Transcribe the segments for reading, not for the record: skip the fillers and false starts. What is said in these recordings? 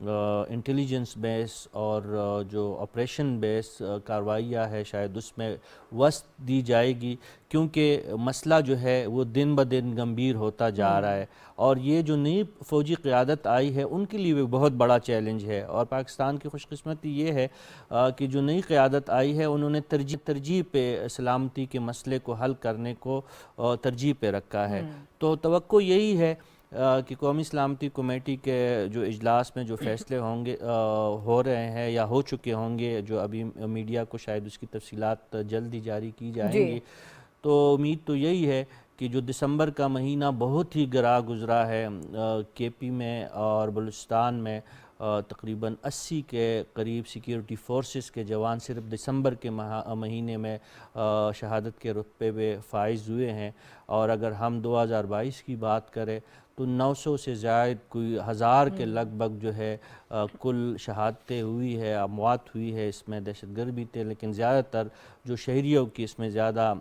Intelligence بیس اور جو operation بیس کارروائیاں ہے شاید اس میں وسعت دی جائے گی، کیونکہ مسئلہ جو ہے وہ دن بدن گمبھیر ہوتا جا رہا ہے، اور یہ جو نئی فوجی قیادت آئی ہے ان کے لیے بھی بہت بڑا چیلنج ہے۔ اور پاکستان کی خوش قسمتی یہ ہے کہ جو نئی قیادت آئی ہے انہوں نے ترجیح پہ سلامتی کے مسئلے کو حل کرنے کو ترجیح پہ رکھا ہے۔ تو توقع یہی ہے کہ قومی سلامتی کمیٹی کے جو اجلاس میں جو فیصلے ہو رہے ہیں یا ہو چکے ہوں گے، جو ابھی میڈیا کو شاید اس کی تفصیلات جلدی جاری کی جائیں گی، تو امید تو یہی ہے کہ جو دسمبر کا مہینہ بہت ہی گراں گزرا ہے کے پی میں اور بلوچستان میں، تقریباً 80 کے قریب سیکیورٹی فورسز کے جوان صرف دسمبر کے مہینے میں شہادت کے رتبے پہ فائز ہوئے ہیں، اور اگر ہم 2022 کی بات کریں تو 900 سے زائد کوئی 1000 کے لگ بھگ جو ہے کل شہادتیں ہوئی ہے، اموات ہوئی ہے، اس میں دہشت گرد بھی تھے لیکن زیادہ تر جو شہریوں کی اس میں زیادہ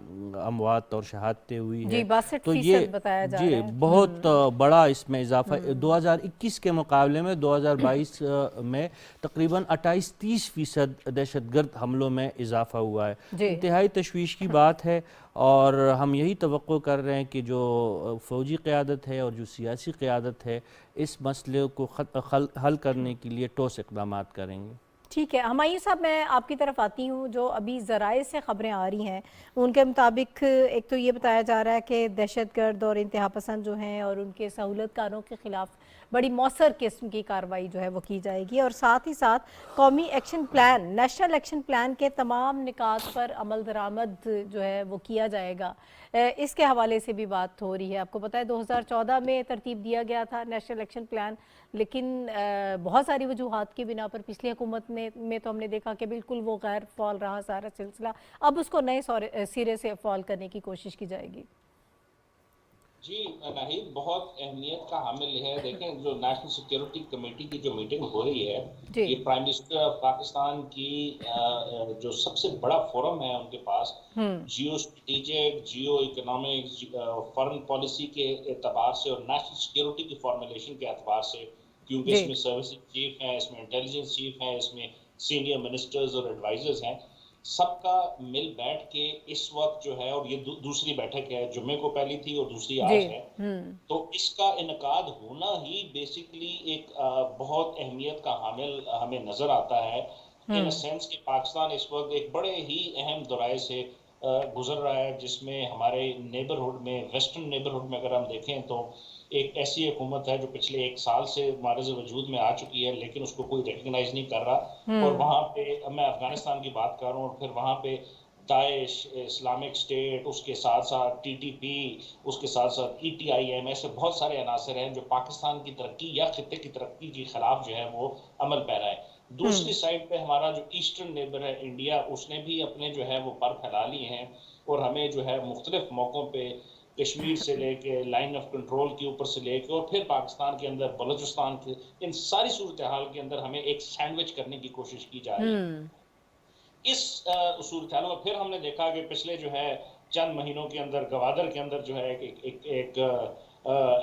اموات اور شہادتیں ہوئی ہے۔ 62% بتایا جا رہا ہے۔ بہت بڑا اس میں اضافہ 2021 کے مقابلے میں 2022 میں تقریباً 28-30% دہشت گرد حملوں میں اضافہ ہوا ہے۔ انتہائی تشویش کی بات ہے، اور ہم یہی توقع کر رہے ہیں کہ جو فوجی قیادت ہے اور جو سیاسی قیادت ہے اس مسئلے کو حل کرنے کے لیے ٹھوس اقدامات کریں گے۔ ٹھیک ہے ہمایوں صاحب، میں آپ کی طرف آتی ہوں۔ جو ابھی ذرائع سے خبریں آ رہی ہیں ان کے مطابق ایک تو یہ بتایا جا رہا ہے کہ دہشت گرد اور انتہا پسند جو ہیں اور ان کے سہولت کاروں کے خلاف بڑی مؤثر قسم کی کارروائی جو ہے وہ کی جائے گی، اور ساتھ ہی ساتھ قومی action plan, national action plan کے تمام نکات پر عمل درآمد جو ہے وہ کیا جائے گا۔ اس کے حوالے سے بھی بات ہو رہی ہے۔ آپ کو پتہ ہے 2014 میں ترتیب دیا گیا تھا نیشنل ایکشن پلان، لیکن بہت ساری وجوہات کی بنا پر پچھلی حکومت میں تو ہم نے دیکھا کہ بالکل وہ غیر فعال رہا سارا سلسلہ۔ اب اس کو نئے سرے سے فعال کرنے کی کوشش کی جائے گی۔ جی ناہید، بہت اہمیت کا حامل ہے۔ دیکھیں جو نیشنل سیکیورٹی کمیٹی کی جو میٹنگ ہو رہی ہے، یہ پرائم منسٹر آف پاکستان کی جو سب سے بڑا فورم ہے ان کے پاس، geostrategic, geoeconomics, foreign policy کے اعتبار سے اور نیشنل سیکیورٹی کی فارمولیشن کے اعتبار سے، کیونکہ اس میں سروسز چیف ہیں، اس میں انٹیلیجنس چیف ہیں، اس میں سینئر منسٹرز اور ایڈوائزرز ہیں، سب کا مل بیٹھ کے اس وقت جو ہے، اور یہ دوسری بیٹھک ہے، جمعے کو پہلی تھی اور دوسری آج ہے، تو اس کا انعقاد ہونا ہی بیسیکلی ایک بہت اہمیت کا حامل ہمیں نظر آتا ہے، ان سینس کہ پاکستان اس وقت ایک بڑے ہی اہم دورائے سے گزر رہا ہے، جس میں ہمارے نیبرہڈ میں، ویسٹرن نیبرہڈ میں اگر ہم دیکھیں تو ایک ایسی حکومت ہے جو پچھلے 1 سال سے معرض وجود میں آ چکی ہے، لیکن اس کو کوئی ریکگنائز نہیں کر رہا، اور وہاں پہ میں افغانستان کی بات کر رہا ہوں، اور پھر وہاں پہ داعش، اسلامک اسٹیٹ، اس کے ساتھ ساتھ ٹی ٹی پی، اس کے ساتھ ساتھ ای ٹی آئی ایم، ایسے بہت سارے عناصر ہیں جو پاکستان کی ترقی یا خطے کی ترقی کے خلاف جو ہے وہ عمل پیرا ہے۔ دوسری سائڈ پہ ہمارا جو ایسٹرن نیبر ہے انڈیا، اس نے بھی اپنے جو ہے وہ پر پھیلا لیے ہیں، اور ہمیں جو ہے مختلف موقعوں پہ کشمیر سے لے کے لائن آف کنٹرول کے اوپر سے لے کے اور پھر پاکستان کے اندر بلوچستان کے، ان ساری صورتحال کے اندر ہمیں ایک سینڈوچ کرنے کی کوشش کی جا رہی ہے۔ اس صورتحال میں پھر ہم نے دیکھا کہ پچھلے جو ہے چند مہینوں کے اندر گوادر کے اندر جو ہے ایک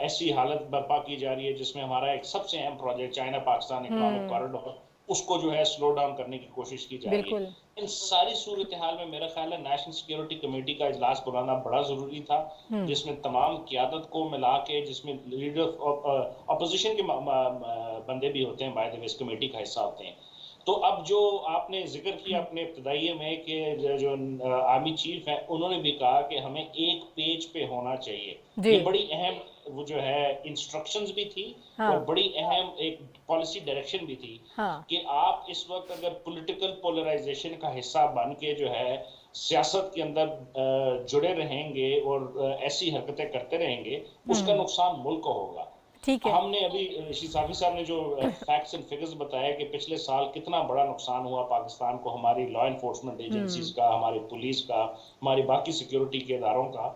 ایسی حالت برپا کی جا رہی ہے جس میں ہمارا ایک سب سے اہم project China Pakistan economic corridor, اس کو جو ہے سلو ڈاؤن کرنے کی کوشش کی جا رہی ہے۔ ان ساری صورتحال میں میرا خیال ہے نیشنل سیکیورٹی کمیٹی کا اجلاس بلانا بڑا ضروری تھا، جس میں تمام قیادت کو ملا کے، جس میں لیڈر اپوزیشن کے بندے بھی ہوتے ہیں، by the way us committee کا حصہ ہوتے ہیں۔ تو اب جو آپ نے ذکر کیا اپنے ابتدائیے میں کہ جو آرمی چیف ہیں، انہوں نے بھی کہا کہ ہمیں ایک پیج پہ ہونا چاہیے، یہ بڑی اہم وہ جو ہے انسٹرکشنز بھی تھی اور بڑی اہم ایک پالیسی ڈائریکشن بھی تھی کہ آپ اس وقت اگر پولیٹیکل پولرائزیشن کا حصہ بن کے جو ہے سیاست کے اندر جڑے رہیں گے اور ایسی حرکتیں کرتے رہیں گے، اس کا نقصان ملک کو ہوگا۔ ہم نے ابھی رشید صافی صاحب نے جو فیکٹس اینڈ فگرز بتایا کہ پچھلے سال کتنا بڑا نقصان ہوا پاکستان کو، ہماری لا انفورسمنٹ ایجنسیز کا، ہماری پولیس کا، ہماری باقی سیکیورٹی کے اداروں کا،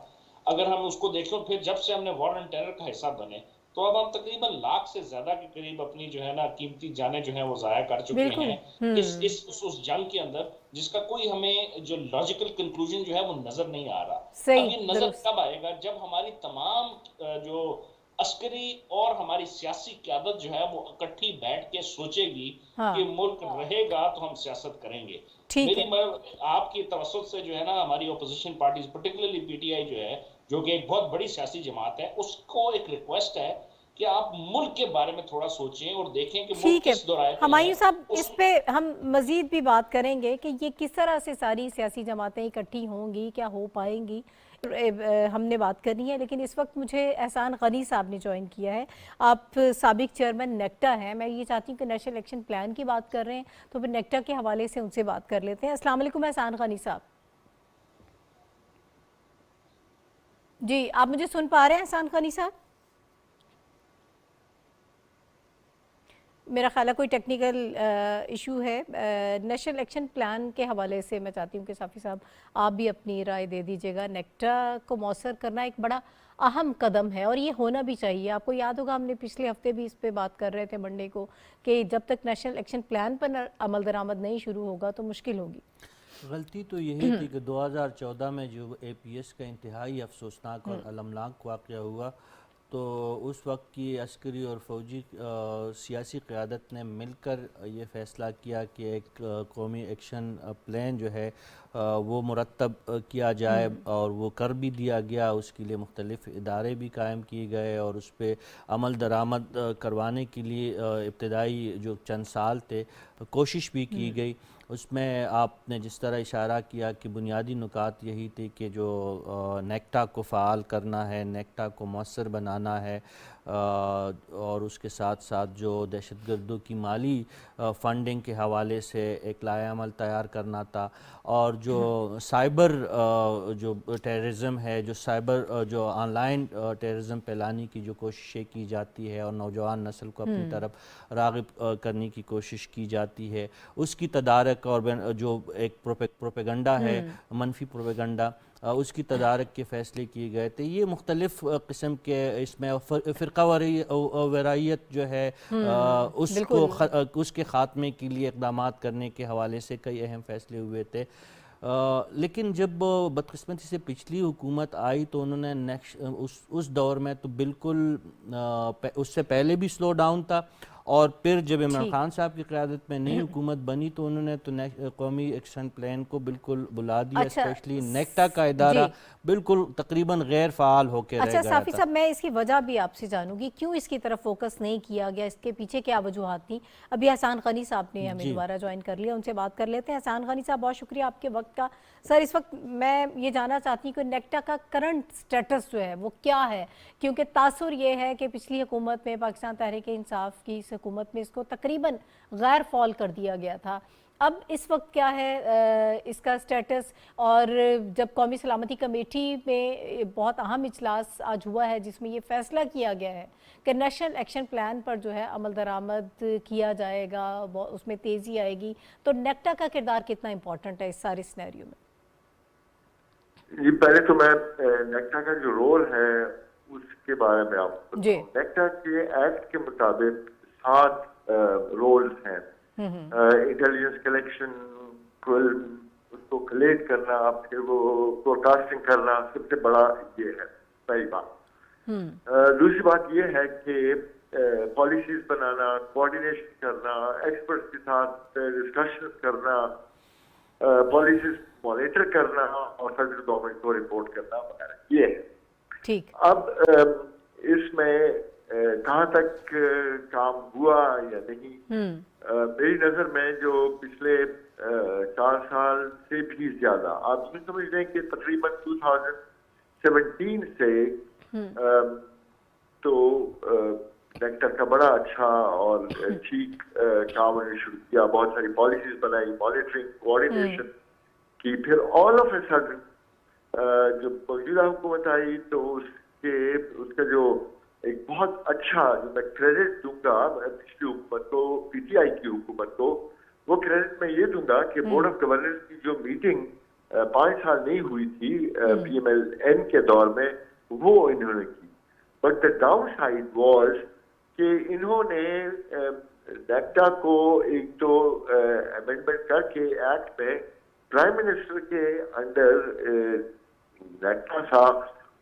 اگر ہم اس کو دیکھیں پھر جب سے ہم نے وار اینڈ ٹیرر کا حصہ بنے تو اب ہم تقریباً 1,00,000 سے زیادہ کے قریب اپنی جو ہے نا قیمتی جانیں جو ہیں وہ ضائع کر چکے ہیں اس جنگ کے اندر، جس کا کوئی ہمیں جو لاجیکل کنکلوژن جو ہے وہ نظر نہیں آ رہا۔ اب یہ نظر کب آئے گا؟ جب ہماری تمام جو عسکری اور ہماری سیاسی قیادت جو ہے وہ اکٹھی بیٹھ کے سوچے گی کہ ملک رہے گا تو ہم سیاست کریں گے. میری آپ کی توسط سے جو ہے نا ہماری opposition parties particularly P T I جو ہے جو کہ ایک بہت بڑی سیاسی جماعت ہے, اس کو ایک ریکویسٹ ہے کہ آپ ملک کے بارے میں تھوڑا سوچیں اور دیکھیں کہ ملک کس دورائے پہ ہے. ہمایوں صاحب اس پہ ہم مزید بھی بات کریں گے کہ یہ کس طرح سے ساری سیاسی جماعتیں اکٹھی ہوں گی, کیا ہو پائیں گی, ہم نے بات کرنی ہے. لیکن اس وقت مجھے احسان غنی صاحب نے جوائن کیا ہے. آپ سابق چیئرمین نیکٹا ہیں. میں یہ چاہتی ہوں کہ نیشنل الیکشن پلان کی بات کر رہے ہیں تو پھر نیکٹا کے حوالے سے ان سے بات کر لیتے ہیں. السلام علیکم احسان غنی صاحب. جی آپ مجھے سن پا رہے ہیں احسان غنی صاحب؟ میرا خیال ہے کوئی ٹیکنیکل ایشو ہے. نیشنل الیکشن پلان کے حوالے سے میں چاہتی ہوں کہ صافی صاحب آپ بھی اپنی رائے دے دیجیے گا. نیکٹا کو مؤثر کرنا ایک بڑا اہم قدم ہے اور یہ ہونا بھی چاہیے. آپ کو یاد ہوگا ہم نے پچھلے ہفتے بھی اس پہ بات کر رہے تھے منڈے کو کہ جب تک نیشنل الیکشن پلان پر عمل درآمد نہیں شروع ہوگا تو مشکل ہوگی. غلطی تو یہی تھی کہ 2014 میں جو اے پی ایس کا انتہائی افسوسناک اور المناک واقعہ ہوا تو اس وقت کی عسکری اور فوجی سیاسی قیادت نے مل کر یہ فیصلہ کیا کہ ایک قومی ایکشن پلان جو ہے وہ مرتب کیا جائے اور وہ کر بھی دیا گیا. اس کے لیے مختلف ادارے بھی قائم کیے گئے اور اس پہ عمل درآمد کروانے کے لیے ابتدائی جو چند سال تھے کوشش بھی کی گئی. اس میں آپ نے جس طرح اشارہ کیا کہ بنیادی نکات یہی تھی کہ جو نیکٹا کو فعال کرنا ہے, نیکٹا کو مؤثر بنانا ہے اور اس کے ساتھ ساتھ جو دہشت گردوں کی مالی فنڈنگ کے حوالے سے ایک لائحہ عمل تیار کرنا تھا اور جو سائبر جو ٹیررزم ہے, جو سائبر جو آن لائن ٹیررزم پھیلانے کی جو کوششیں کی جاتی ہے اور نوجوان نسل کو اپنی طرف راغب کرنے کی کوشش کی جاتی ہے, اس کی تدارک اور جو ایک پروپیگنڈا ہے, منفی پروپیگنڈا, اس کی تدارک کے فیصلے کیے گئے تھے. یہ مختلف قسم کے اس میں فرقہ وارائیت جو ہے اس کے خاتمے کے لیے اقدامات کرنے کے حوالے سے کئی اہم فیصلے ہوئے تھے. لیکن جب بدقسمتی سے پچھلی حکومت آئی تو انہوں نے اس دور میں تو بالکل اس سے پہلے بھی سلو ڈاؤن تھا اور پھر جب عمران خان صاحب کی قیادت میں نئی حکومت بنی تو انہوں نے تو قومی ایکشن پلان کو بالکل بلا دیا. اسپیشلی نیکٹا کا ادارہ بالکل تقریباً غیر فعال ہو کے رہ گیا تھا. صافی صاحب میں اس کی وجہ بھی آپ سے جانوں گی, کیوں اس کی طرف فوکس نہیں کیا گیا, اس کے پیچھے کیا وجوہات تھیں. ابھی احسان غنی صاحب نے ہمیں دوبارہ جوائن کر لیا, ان سے بات کر لیتے ہیں. احسان غنی صاحب بہت شکریہ آپ کے وقت کا. سر اس وقت میں یہ جاننا چاہتی ہوں کہ نیکٹا کا کرنٹ سٹیٹس جو ہے وہ کیا ہے, کیونکہ تاثر یہ ہے کہ پچھلی حکومت میں پاکستان تحریک انصاف کی اس حکومت میں اس کو تقریباً غیر فعال کر دیا گیا تھا. اب اس وقت کیا ہے اس کا سٹیٹس, اور جب قومی سلامتی کمیٹی میں بہت اہم اجلاس آج ہوا ہے جس میں یہ فیصلہ کیا گیا ہے کہ نیشنل ایکشن پلان پر جو ہے عمل درآمد کیا جائے گا, اس میں تیزی آئے گی, تو نیکٹا کا کردار کتنا امپورٹنٹ ہے اس سارے سینیریو میں؟ جی پہلے تو میں نیکٹا کا جو رول ہے اس کے بارے میں آپ کو بتاؤں. نیکٹا کے ایکٹ کے مطابق 7 رولز ہیں. انٹیلیجنس کلیکشن, اس کو کلیکٹ کرنا, پھر وہ فورکاسٹنگ کرنا, سب سے بڑا یہ ہے پہلی بات. دوسری بات یہ ہے کہ پالیسیز بنانا, کوآرڈینیشن کرنا, ایکسپرٹس کے ساتھ ڈسکشن کرنا, پالیسیز مانیٹر کرنا اور فیڈرل گورنمنٹ کو رپورٹ کرنا وغیرہ, یہ ہے. اب اس میں کہاں تک کام ہوا یا نہیں, میری نظر میں جو پچھلے 4 سال سے بھی زیادہ, آپ یہ سمجھ لیں کہ تقریباً 2017 سے تو نیکٹا کا بڑا اچھا اور ٹھیک کام نے شروع کیا. بہت ساری پالیسیز بنائی, مانیٹرنگ, کوآرڈینیشن کی. پھر آل آف اے سڈن جب موجودہ حکومت آئی تو اس کا جو ایک بہت اچھا, جو میں کریڈٹ دوں گا پچھلی حکومت کو, پی ٹی آئی کی حکومت کو, وہ کریڈٹ میں یہ دوں گا کہ بورڈ آف گورنرز کی جو میٹنگ 5 سال نہیں ہوئی تھی پی ایم ایل این کے دور میں, وہ انہوں نے کی. But the down side was کہ انہوں نے نیکٹا کو ایک تو امینڈمنٹ کر کے ایکٹ میں پرائم منسٹر کے انڈر نیکٹا تھا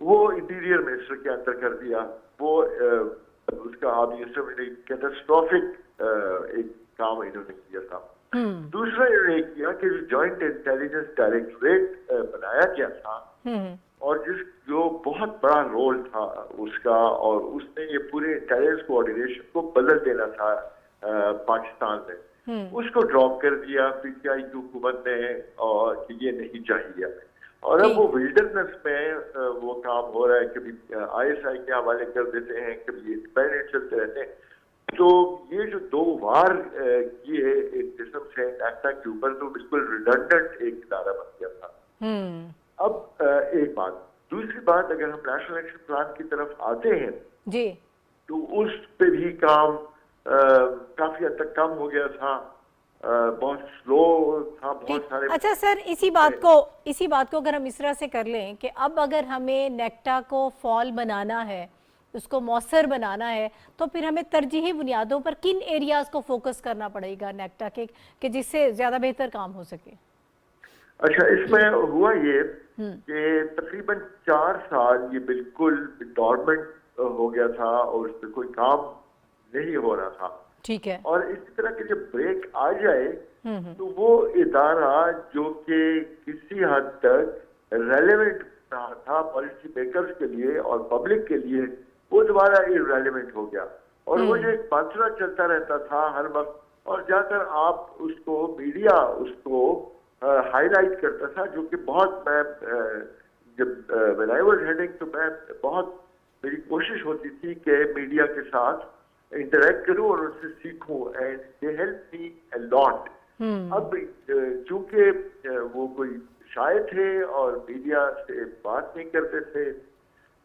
وہ انٹیریئر منسٹر کے اندر کر دیا. وہ اس کا آپ کیٹاسٹرافک ایک کام انہوں نے کیا تھا. دوسرا انہوں نے کیا کہ جو جوائنٹ انٹیلیجنس ڈائریکٹوریٹ بنایا گیا تھا اور جو بہت بڑا رول تھا اس کا, اور اس نے یہ پورے انٹیلیجنس کوآرڈینیشن کو بدل دینا تھا پاکستان میں, اس کو ڈراپ کر دیا پی ٹی آئی کی حکومت نے, اور کہ یہ نہیں چاہیے. اور اب وہ ولڈرنس میں وہ کام ہو رہا ہے, کبھی آئی ایس آئی کے حوالے کر دیتے ہیں, کبھی انڈیپینڈنٹ چلتے رہتے ہیں. تو یہ جو دو وار کیے ایک قسم سے نیکٹا کے اوپر, تو بالکل ریڈنڈنٹ ایک ادارہ بن گیا تھا. اب ایک بات, دوسری بات, اگر ہم نیشنل ایکشن پلان کی طرف آتے ہیں جی تو اس پہ بھی کام کافی حد تک کم ہو گیا تھا, بہت سلو تھا, بہت سارے. اچھا سر, اسی بات کو اگر ہم اس طرح سے کر لیں کہ اب اگر ہمیں نیکٹا کو فعال بنانا ہے, اس کو مؤثر بنانا ہے, تو پھر ہمیں ترجیحی بنیادوں پر کن ایریاز کو فوکس کرنا پڑے گا نیکٹا کے, کہ جس سے زیادہ بہتر کام ہو سکے؟ اچھا, اس میں ہوا یہ کہ تقریباً 4 سال یہ بالکل ڈورمنٹ ہو گیا تھا اور اس پہ کوئی کام نہیں ہو رہا تھا. ٹھیک ہے. اور اسی طرح کے جب بریک آ جائے تو وہ ادارہ جو کہ کسی حد تک ریلیونٹ تھا پالیسی میکرز کے لیے اور پبلک کے لیے, وہ دوبارہ ریلیونٹ ہو گیا. اور وہ جو ایک پانچرا چلتا رہتا تھا ہر وقت, اور جا کر آپ اس کو میڈیا اس کو ہائی لائٹ کرتا تھا, جو کہ بہت, میں جب when I was heading تو میں بہت, میری کوشش ہوتی تھی کہ میڈیا کے ساتھ انٹریکٹ کروں اور ان سے سیکھوں, اینڈ دے ہیلپ می اے لاٹ. اب چونکہ وہ کوئی شاعر تھے اور میڈیا سے بات نہیں کرتے تھے,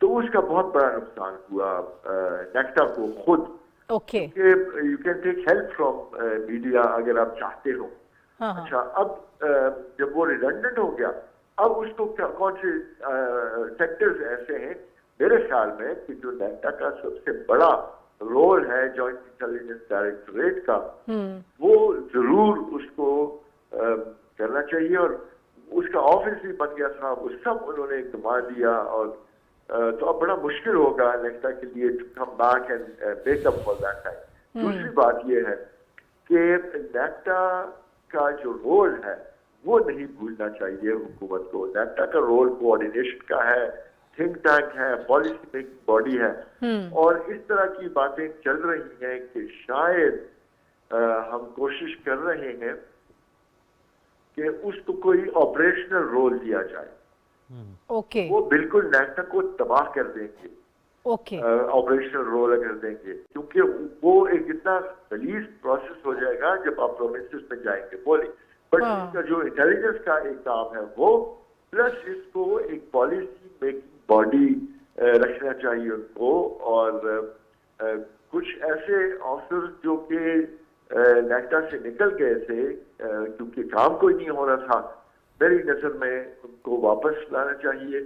تو اس کا بہت بڑا نقصان ہوا نیکٹا کو خود. کہ you can take help from media اگر آپ چاہتے ہو. اچھا, اب جب وہ ریڈنڈنٹ ہو گیا, اب اس کو کون سے سیکٹرز ایسے ہیں میرے خیال میں کہ جو نیکٹا کا سب سے بڑا رول ہے جوائنٹ انٹیلیجنس ڈائریکٹوریٹ کا, وہ ضرور اس کو کرنا چاہیے. اور اس کا آفس بھی بن گیا تھا, وہ سب انہوں نے گما دیا, اور تو اب بڑا مشکل ہوگا نیکٹا کے لیے to come back and make up for that time. دوسری بات یہ ہے کہ نیکٹا کا جو رول ہے وہ نہیں بھولنا چاہیے حکومت کو. نیکٹا کا رول کوآرڈینیشن کا ہے, تھنک ٹینک ہے, پالیسی میکنگ باڈی ہے, اور اس طرح کی باتیں چل رہی ہیں کہ شاید ہم کوشش کر رہے ہیں کہ اس کو کوئی آپریشنل رول دیا جائے. وہ بالکل نیکٹا کو تباہ کر دیں گے آپریشنل رول اگر دیں گے, کیونکہ وہ ایک اتنا غلیظ پروسیس ہو جائے گا جب آپ پروونسز میں جائیں گے بولیں. بٹ اس کا جو انٹیلیجنس کا ایک کام ہے وہ, پلس اس کو ایک پالیسی میکنگ باڈی رکھنا چاہیے ان کو. اور کچھ ایسے آفسر جو کہ نیکٹا سے نکل گئے تھے کیونکہ کام کوئی نہیں ہو رہا تھا, میری نظر میں ان کو واپس لانا چاہیے,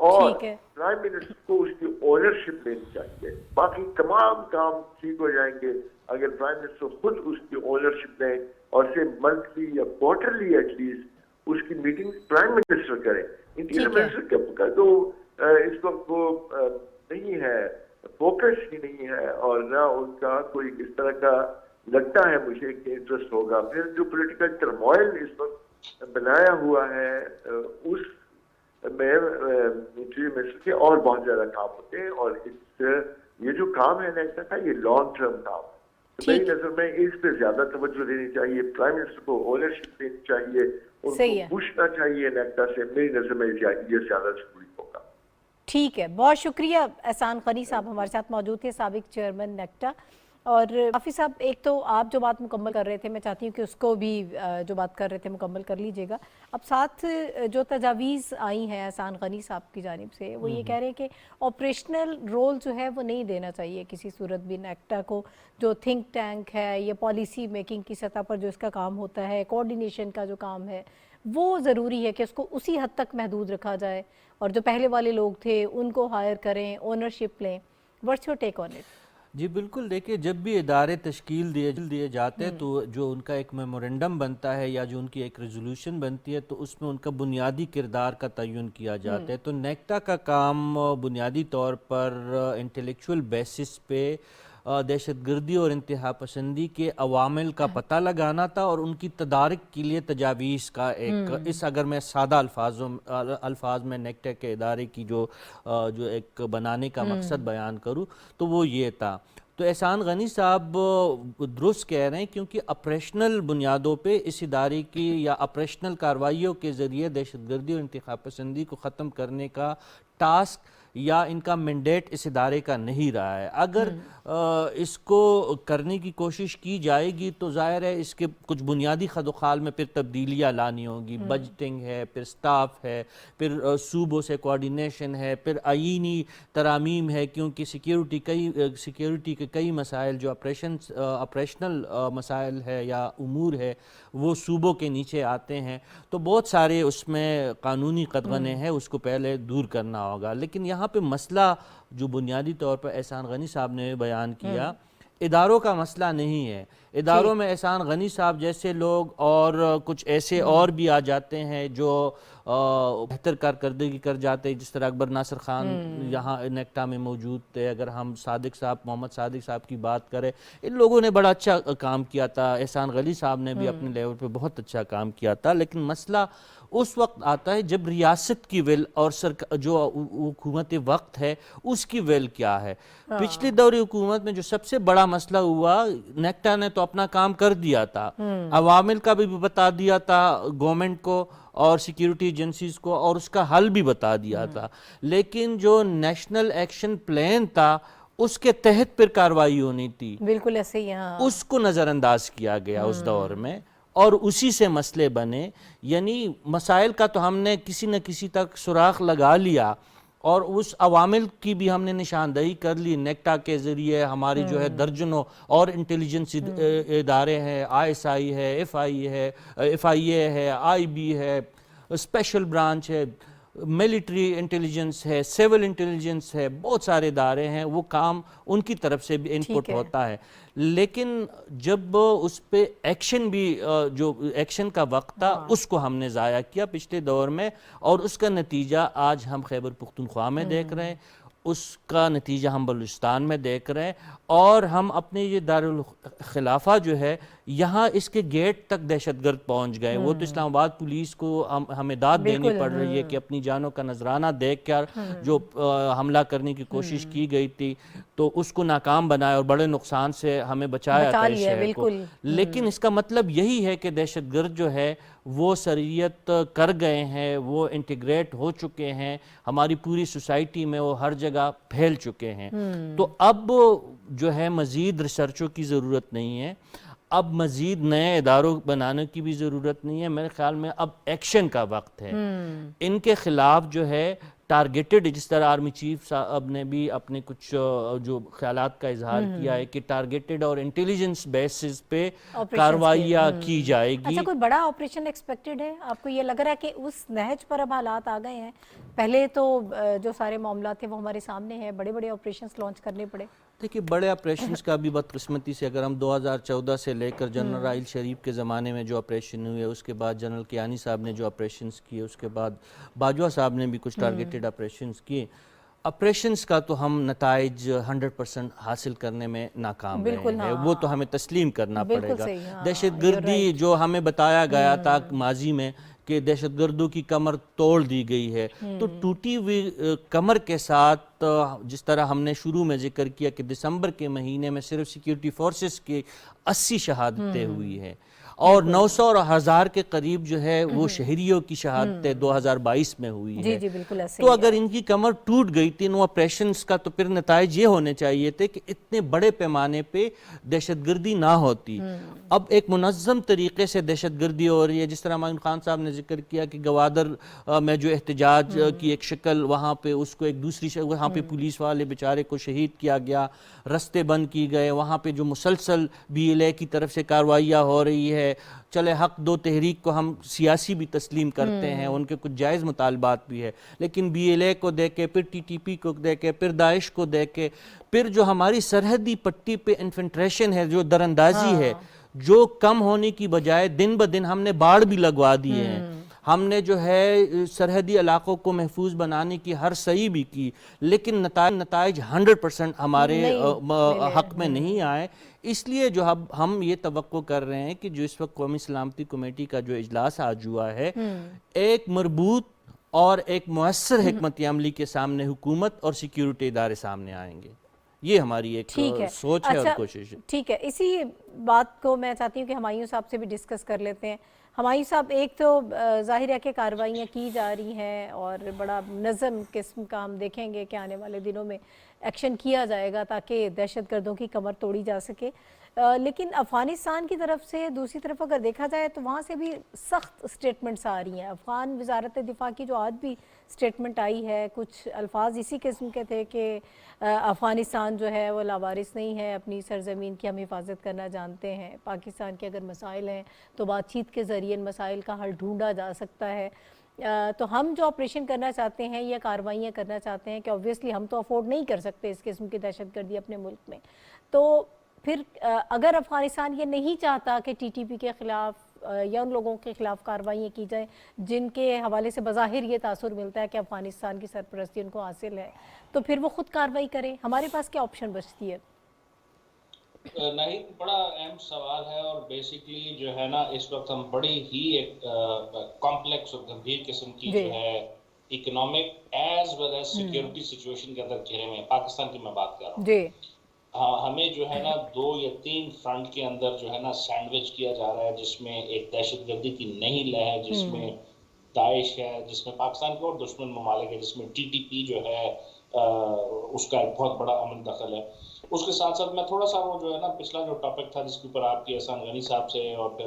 اور پرائم منسٹر کو اس کی اونرشپ لینی چاہیے. باقی تمام کام ٹھیک ہو جائیں گے اگر پرائم منسٹر خود اس کی اونرشپ لیں, اور سے منتھلی یا کوارٹرلی ایٹ لیسٹ اس کی میٹنگ پرائم منسٹر کریں. انٹیریئر منسٹر کا تو اس وقت وہ نہیں ہے, فوکس ہی نہیں ہے, اور نہ ان کا کوئی اس طرح کا لگتا ہے مجھے کہ انٹرسٹ ہوگا. پھر جو پولیٹیکل ٹرموائل اس وقت بنایا ہوا ہے اس میں انٹیریئر منسٹر کے اور بہت زیادہ کام ہوتے ہیں, اور یہ جو کام ہے نیکٹا کا یہ لانگ ٹرم کام ہے. میری نظر میں اس پہ زیادہ توجہ دینی چاہیے, پرائم منسٹر کو اونرشپ دینی چاہیے, ان کو پوچھنا چاہیے نیکٹا سے. میری نظر میں یہ زیادہ ضروری ہوگا. ٹھیک ہے, بہت شکریہ. احسان غنی صاحب ہمارے ساتھ موجود تھے, سابق چیئرمین نیکٹا. اور حافظ صاحب, ایک تو آپ جو بات مکمل کر رہے تھے, میں چاہتی ہوں کہ اس کو بھی جو بات کر رہے تھے مکمل کر لیجئے گا. اب ساتھ جو تجاویز آئی ہیں احسان غنی صاحب کی جانب سے, وہ یہ کہہ رہے ہیں کہ آپریشنل رول جو ہے وہ نہیں دینا چاہیے کسی صورت بھی نیکٹا کو. جو تھنک ٹینک ہے, یہ پالیسی میکنگ کی سطح پر جو اس کا کام ہوتا ہے, کوآرڈینیشن کا جو کام ہے, وہ ضروری ہے کہ اس کو اسی حد تک محدود رکھا جائے, اور جو پہلے والے لوگ تھے ان کو ہائر کریں, اونرشپ لیں. What's your take on it? جی بالکل، دیکھیے جب بھی ادارے تشکیل دیے جاتے ہیں تو جو ان کا ایک میمورنڈم بنتا ہے یا جو ان کی ایک ریزولوشن بنتی ہے تو اس میں ان کا بنیادی کردار کا تعین کیا جاتا ہے. تو نیکٹا کا کام بنیادی طور پر انٹلیکچول بیسس پہ دہشت گردی اور انتہا پسندی کے عوامل کا پتہ لگانا تھا اور ان کی تدارک کے لیے تجاویز کا ایک اگر میں سادہ الفاظ میں نیکٹا کے ادارے کی جو ایک بنانے کا مقصد بیان کروں تو وہ یہ تھا. تو احسان غنی صاحب درست کہہ رہے ہیں کیونکہ اپریشنل بنیادوں پہ اس ادارے کی یا اپریشنل کارروائیوں کے ذریعے دہشت گردی اور انتہا پسندی کو ختم کرنے کا ٹاسک یا ان کا مینڈیٹ اس ادارے کا نہیں رہا ہے. اگر اس کو کرنے کی کوشش کی جائے گی تو ظاہر ہے اس کے کچھ بنیادی خد و خال میں پھر تبدیلیاں لانی ہوگی. بجٹنگ ہے، پھر سٹاف ہے، پھر صوبوں سے کوارڈینیشن ہے، پھر آئینی ترامیم ہے کیونکہ سیکیورٹی کے کئی مسائل جو اپریشنل مسائل ہے یا امور ہے وہ صوبوں کے نیچے آتے ہیں. تو بہت سارے اس میں قانونی قدغنے ہیں، اس کو پہلے دور کرنا ہوگا. لیکن یہاں پہ مسئلہ جو بنیادی طور پر احسان غنی صاحب نے بیان کیا اداروں کا مسئلہ نہیں ہے. اداروں میں احسان غنی صاحب جیسے لوگ اور کچھ ایسے اور بھی آ جاتے ہیں جو بہتر کارکردگی کر جاتے ہیں، جس طرح اکبر ناصر خان یہاں نیکٹا میں موجود تھے. اگر ہم محمد صادق صاحب کی بات کریں، ان لوگوں نے بڑا اچھا کام کیا تھا. احسان غنی صاحب نے بھی اپنے لیول پہ بہت اچھا کام کیا تھا. لیکن مسئلہ اس وقت آتا ہے جب ریاست کی ول اور جو حکومت وقت ہے اس کی ول کیا ہے. پچھلی دوری حکومت میں جو سب سے بڑا مسئلہ ہوا، نیکٹا نے تو اپنا کام کر دیا تھا، عوامل کا بھی بتا دیا تھا گورنمنٹ کو اور سیکیورٹی ایجنسیز کو، اور اس کا حل بھی بتا دیا تھا. لیکن جو نیشنل ایکشن پلان تھا اس کے تحت پھر کارروائی ہونی تھی، بالکل ایسے ہی اس کو نظر انداز کیا گیا اس دور میں اور اسی سے مسئلے بنے. یعنی مسائل کا تو ہم نے کسی نہ کسی تک سراغ لگا لیا اور اس عوامل کی بھی ہم نے نشاندہی کر لی. نیکٹا کے ذریعے ہماری جو ہے درجنوں اور انٹیلیجنس ادارے ہیں، ISI ہے، FIA ہے، IB ہے، اسپیشل برانچ ہے، ملٹری انٹیلیجنس ہے، سیول انٹیلیجنس ہے، بہت سارے ادارے ہیں. وہ کام ان کی طرف سے بھی انپٹ ہوتا ہے. لیکن جب اس پہ ایکشن بھی جو ایکشن کا وقت تھا اس کو ہم نے ضائع کیا پچھلے دور میں، اور اس کا نتیجہ آج ہم خیبر پختونخوا میں دیکھ رہے ہیں، اس کا نتیجہ ہم بلوچستان میں دیکھ رہے ہیں. اور ہم اپنے یہ دارالخلافہ جو ہے یہاں اس کے گیٹ تک دہشت گرد پہنچ گئے. وہ تو اسلام آباد پولیس کو ہمیں داد دینی پڑ رہی ہے کہ اپنی جانوں کا نذرانہ دیکھ کر جو حملہ کرنے کی کوشش کی گئی تھی تو اس کو ناکام بنایا اور بڑے نقصان سے ہمیں بچایا تھا اس شہر کو. لیکن اس کا مطلب یہی ہے کہ دہشت گرد جو ہے وہ سریت کر گئے ہیں، وہ انٹیگریٹ ہو چکے ہیں، ہماری پوری سوسائٹی میں وہ ہر جگہ پھیل چکے ہیں. تو اب جو ہے مزید ریسرچوں کی ضرورت نہیں ہے، اب مزید نئے اداروں بنانے کی بھی ضرورت نہیں ہے. میرے خیال میں اب ایکشن کا وقت ہے. ان کے خلاف جو ہے ٹارگیٹڈ، جس طرح آرمی چیف صاحب نے بھی اپنے کچھ جو خیالات کا اظہار کیا ہے کہ ٹارگیٹڈ اور انٹیلیجنس بیسز پہ کارروائیاں کی جائے گی. اچھا، کوئی بڑا آپریشن ایکسپیکٹڈ ہے؟ آپ کو یہ لگ رہا ہے کہ اس نہج پر اب حالات آ گئے ہیں؟ پہلے تو جو سارے معاملات تھے وہ ہمارے سامنے ہیں، بڑے بڑے آپریشنز لانچ کرنے پڑے. دیکھیے بڑے آپریشنز کا بھی بدقسمتی سے اگر ہم 2014 سے لے کر جنرل راحیل شریف کے زمانے میں جو آپریشن ہوئے، اس کے بعد جنرل کیانی صاحب نے جو آپریشنز کیے، اس کے بعد باجوہ صاحب نے بھی کچھ ٹارگیٹڈ آپریشنز کیے. آپریشنز کا تو ہم نتائج 100% حاصل کرنے میں ناکام رہے ہیں، وہ تو ہمیں تسلیم کرنا پڑے گا. دہشت گردی جو ہمیں بتایا گیا تھا ماضی میں کہ دہشت گردوں کی کمر توڑ دی گئی ہے، تو ٹوٹی ہوئی کمر کے ساتھ جس طرح ہم نے شروع میں ذکر کیا کہ دسمبر کے مہینے میں صرف سیکیورٹی فورسز کی 80 شہادتیں ہوئی ہیں اور 900 اور 1000 کے قریب جو ہے وہ شہریوں کی شہادتیں 2022 میں ہوئی ہے. تو اگر ان کی کمر ٹوٹ گئی تھی ان آپریشنز کا تو پھر نتائج یہ ہونے چاہیے تھے کہ اتنے بڑے پیمانے پہ دہشت گردی نہ ہوتی. اب ایک منظم طریقے سے دہشت گردی ہو رہی ہے، جس طرح معین خان صاحب نے ذکر کیا کہ گوادر میں جو احتجاج کی ایک شکل، وہاں پہ اس کو ایک دوسری شکل، وہاں پہ پولیس والے بیچارے کو شہید کیا گیا، رستے بند کی گئے، وہاں پہ جو مسلسل BLA کی طرف سے کارروائیاں ہو رہی ہے، ہے. چلے حق دو تحریک کو ہم سیاسی بھی تسلیم کرتے ہیں, ان کے کچھ جائز مطالبات بھی ہے, لیکن BLA کو دے کے, پھر TTP کو دے کے, پھر داعش کو دے کے, پھر جو ہماری سرحدی پٹی پہ انفنٹریشن ہے, جو دراندازی ہے, جو کم ہونے کی بجائے دن بدن ہم نے باڑ بھی لگوا دیے ہیں. ہم نے جو ہے سرحدی علاقوں کو محفوظ بنانے کی ہر صحیح بھی کی, لیکن نتائج 100% ہمارے حق میں نہیں آئے. اس لیے جو ہم یہ توقع کر رہے ہیں کہ جو اس وقت قومی سلامتی کمیٹی کا جو اجلاس آج ہوا ہے, ایک مربوط اور ایک مؤثر حکمت عملی کے سامنے حکومت اور سیکیورٹی ادارے سامنے آئیں گے. یہ ہماری ایک سوچ ہے اور کوشش ہے. ٹھیک ہے, اسی بات کو میں چاہتی ہوں کہ ہمایوں صاحب سے بھی ڈسکس کر لیتے ہیں. ہمایوں صاحب, ایک تو ظاہر ہے کہ کارروائیاں کی جا رہی ہیں اور بڑا منظم قسم کا ہم دیکھیں گے کہ آنے والے دنوں میں ایکشن کیا جائے گا تاکہ دہشت گردوں کی کمر توڑی جا سکے, لیکن افغانستان کی طرف سے دوسری طرف اگر دیکھا جائے تو وہاں سے بھی سخت سٹیٹمنٹس آ رہی ہیں. افغان وزارت دفاع کی جو آج بھی سٹیٹمنٹ آئی ہے, کچھ الفاظ اسی قسم کے تھے کہ افغانستان جو ہے وہ لاوارث نہیں ہے, اپنی سرزمین کی ہم حفاظت کرنا جانتے ہیں, پاکستان کے اگر مسائل ہیں تو بات چیت کے ذریعے ان مسائل کا حل ڈھونڈا جا سکتا ہے. تو ہم جو آپریشن کرنا چاہتے ہیں یا کارروائیاں کرنا چاہتے ہیں کہ اوبویسلی ہم تو افورڈ نہیں کر سکتے اس قسم کی دہشت گردی اپنے ملک میں, تو پھر اگر افغانستان یہ نہیں چاہتا کہ TTP کے خلاف یا ان لوگوں کے خلاف کارروائیاں کی جائیں جن کے حوالے سے بظاہر یہ تاثر ملتا ہے کہ افغانستان کی سرپرستی ان کو حاصل ہے, تو پھر وہ خود کارروائی کریں, ہمارے پاس کیا آپشن بچتی ہے؟ نہیں, بڑا اہم سوال ہے, اور بیسیکلی جو ہے نا اس وقت ہم بڑی ہی ایک کمپلیکس اور گمبھیر قسم کی جو ہے economic as well as security situation کے اندر گھرے میں پاکستان کی میں بات کر رہا ہوں. ہمیں جو ہے نا 2 یا 3 فرنٹ کے اندر جو ہے نا سینڈوچ کیا جا رہا ہے, جس میں ایک دہشت گردی کی نئی لہر ہے, جس میں داعش ہے, جس میں پاکستان کے اور دشمن ممالک ہے, جس میں TTP جو ہے اس کا ایک بہت بڑا عمل دخل ہے. اس کے ساتھ ساتھ میں تھوڑا سا وہ جو ہے نا پچھلا جو ٹاپک تھا جس کے اوپر آپ کی احسان غنی صاحب سے اور پھر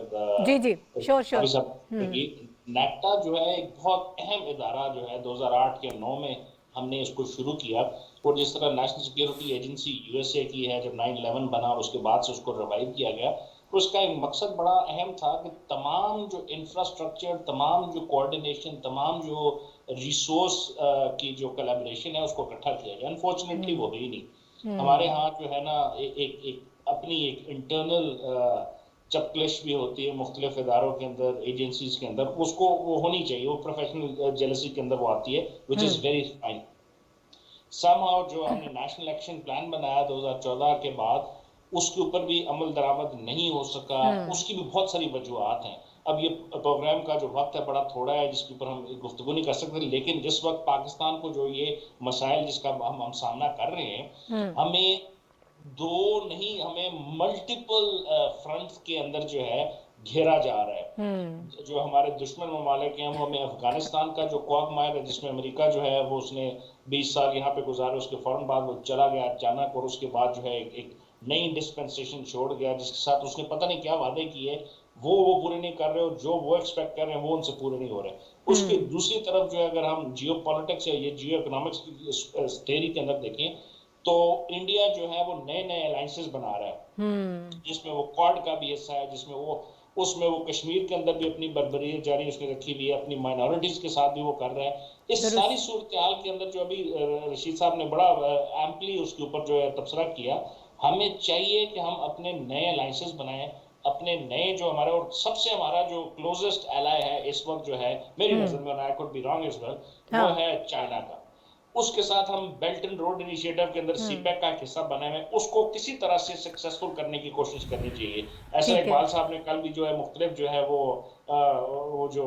نیٹا جو ہے ایک بہت اہم ادارہ جو ہے 2008 یا 2009 میں ہم نے اس کو شروع کیا, اور جس طرح نیشنل سیکیورٹی ایجنسی USA کی ہے جب 9/11 بنا اور اس کے بعد سے اس کو ریوائیو کیا گیا, تو اس کا ایک مقصد بڑا اہم تھا کہ تمام جو انفراسٹرکچر, تمام جو کوارڈینیشن, تمام جو ریسورس کی جو کلیبریشن ہے اس کو اکٹھا کیا جائے. انفارچونیٹلی وہ ہوئی نہیں. ہمارے ہاں جو ہے نا اپنی ایک انٹرنل چپکلش بھی ہوتی ہے مختلف اداروں کے اندر, ایجنسیز کے اندر, اس کو وہ ہونی چاہیے, وہ پروفیشنل جیلسی کے اندر وہ آتی ہے, which is very fine. somehow جو ہم نے نیشنل ایکشن پلان بنایا 2014 کے بعد, اس کے اوپر بھی عمل درآمد نہیں ہو سکا. اس کی بھی بہت ساری وجوہات ہیں. اب یہ پروگرام کا جو وقت ہے بڑا تھوڑا ہے جس کے اوپر ہم گفتگو نہیں کر سکتے, لیکن جس وقت پاکستان کو جو یہ مسائل جس کا ہم سامنا کر رہے ہیں, ہمیں 2 نہیں, ہمیں ملٹیپل فرنٹس کے اندر جو ہے گھیرا جا رہا ہے. جو ہمارے دشمن ممالک ہیں وہ ہمیں افغانستان کا جو کوگمائر ہے جس میں امریکہ جو ہے وہ اس نے 20 سال یہاں پہ گزارے, اس کے فوراً بعد وہ چلا گیا اچانک, اور اس کے بعد جو ہے ایک نئی ڈسپنسیشن چھوڑ گیا جس کے ساتھ اس نے پتہ نہیں کیا وعدے کیے, وہ پورے نہیں کر رہے, اور جو وہ ایکسپیکٹ کر رہے ہیں وہ ان سے پورے نہیں ہو رہے. اس کے دوسری طرف جو ہے اگر ہم جیو پالیٹکس یا یہ جیو اکنامکس کی تھیوری کے اندر دیکھیں تو انڈیا جو ہے وہ نئے الائنسز بنا رہا ہے, جس میں وہ کوڈ کا بھی حصہ ہے, جس میں وہ کشمیر کے اندر بھی اپنی بربریت جاری اس نے رکھی ہوئی ہے, اپنی مائنورٹیز کے ساتھ بھی وہ کر رہا ہے. اس ساری صورتحال کے اندر جو ابھی رشید صاحب نے بڑا ایمپلی اس کے اوپر جو ہے تبصرہ کیا, ہمیں چاہیے کہ ہم اپنے نئے الائنسز بنائیں, اپنے نئے جو ہمارے, اور سب سے ہمارا جو کلوزسٹ ایلائی ہے اس وقت جو ہے میری نظر میں, I could be wrong as well, وہ ہے چائنا کا. اس کے ساتھ ہم بیلٹ اینڈ روڈ انیشیٹو کے اندر CPEC کا حصہ بنے ہوئے, اس کو کسی طرح سے سکسیسفل کرنے کی کوشش کرنی چاہیے. ایسا اقبال صاحب نے کل بھی جو ہے مختلف جو ہے وہ جو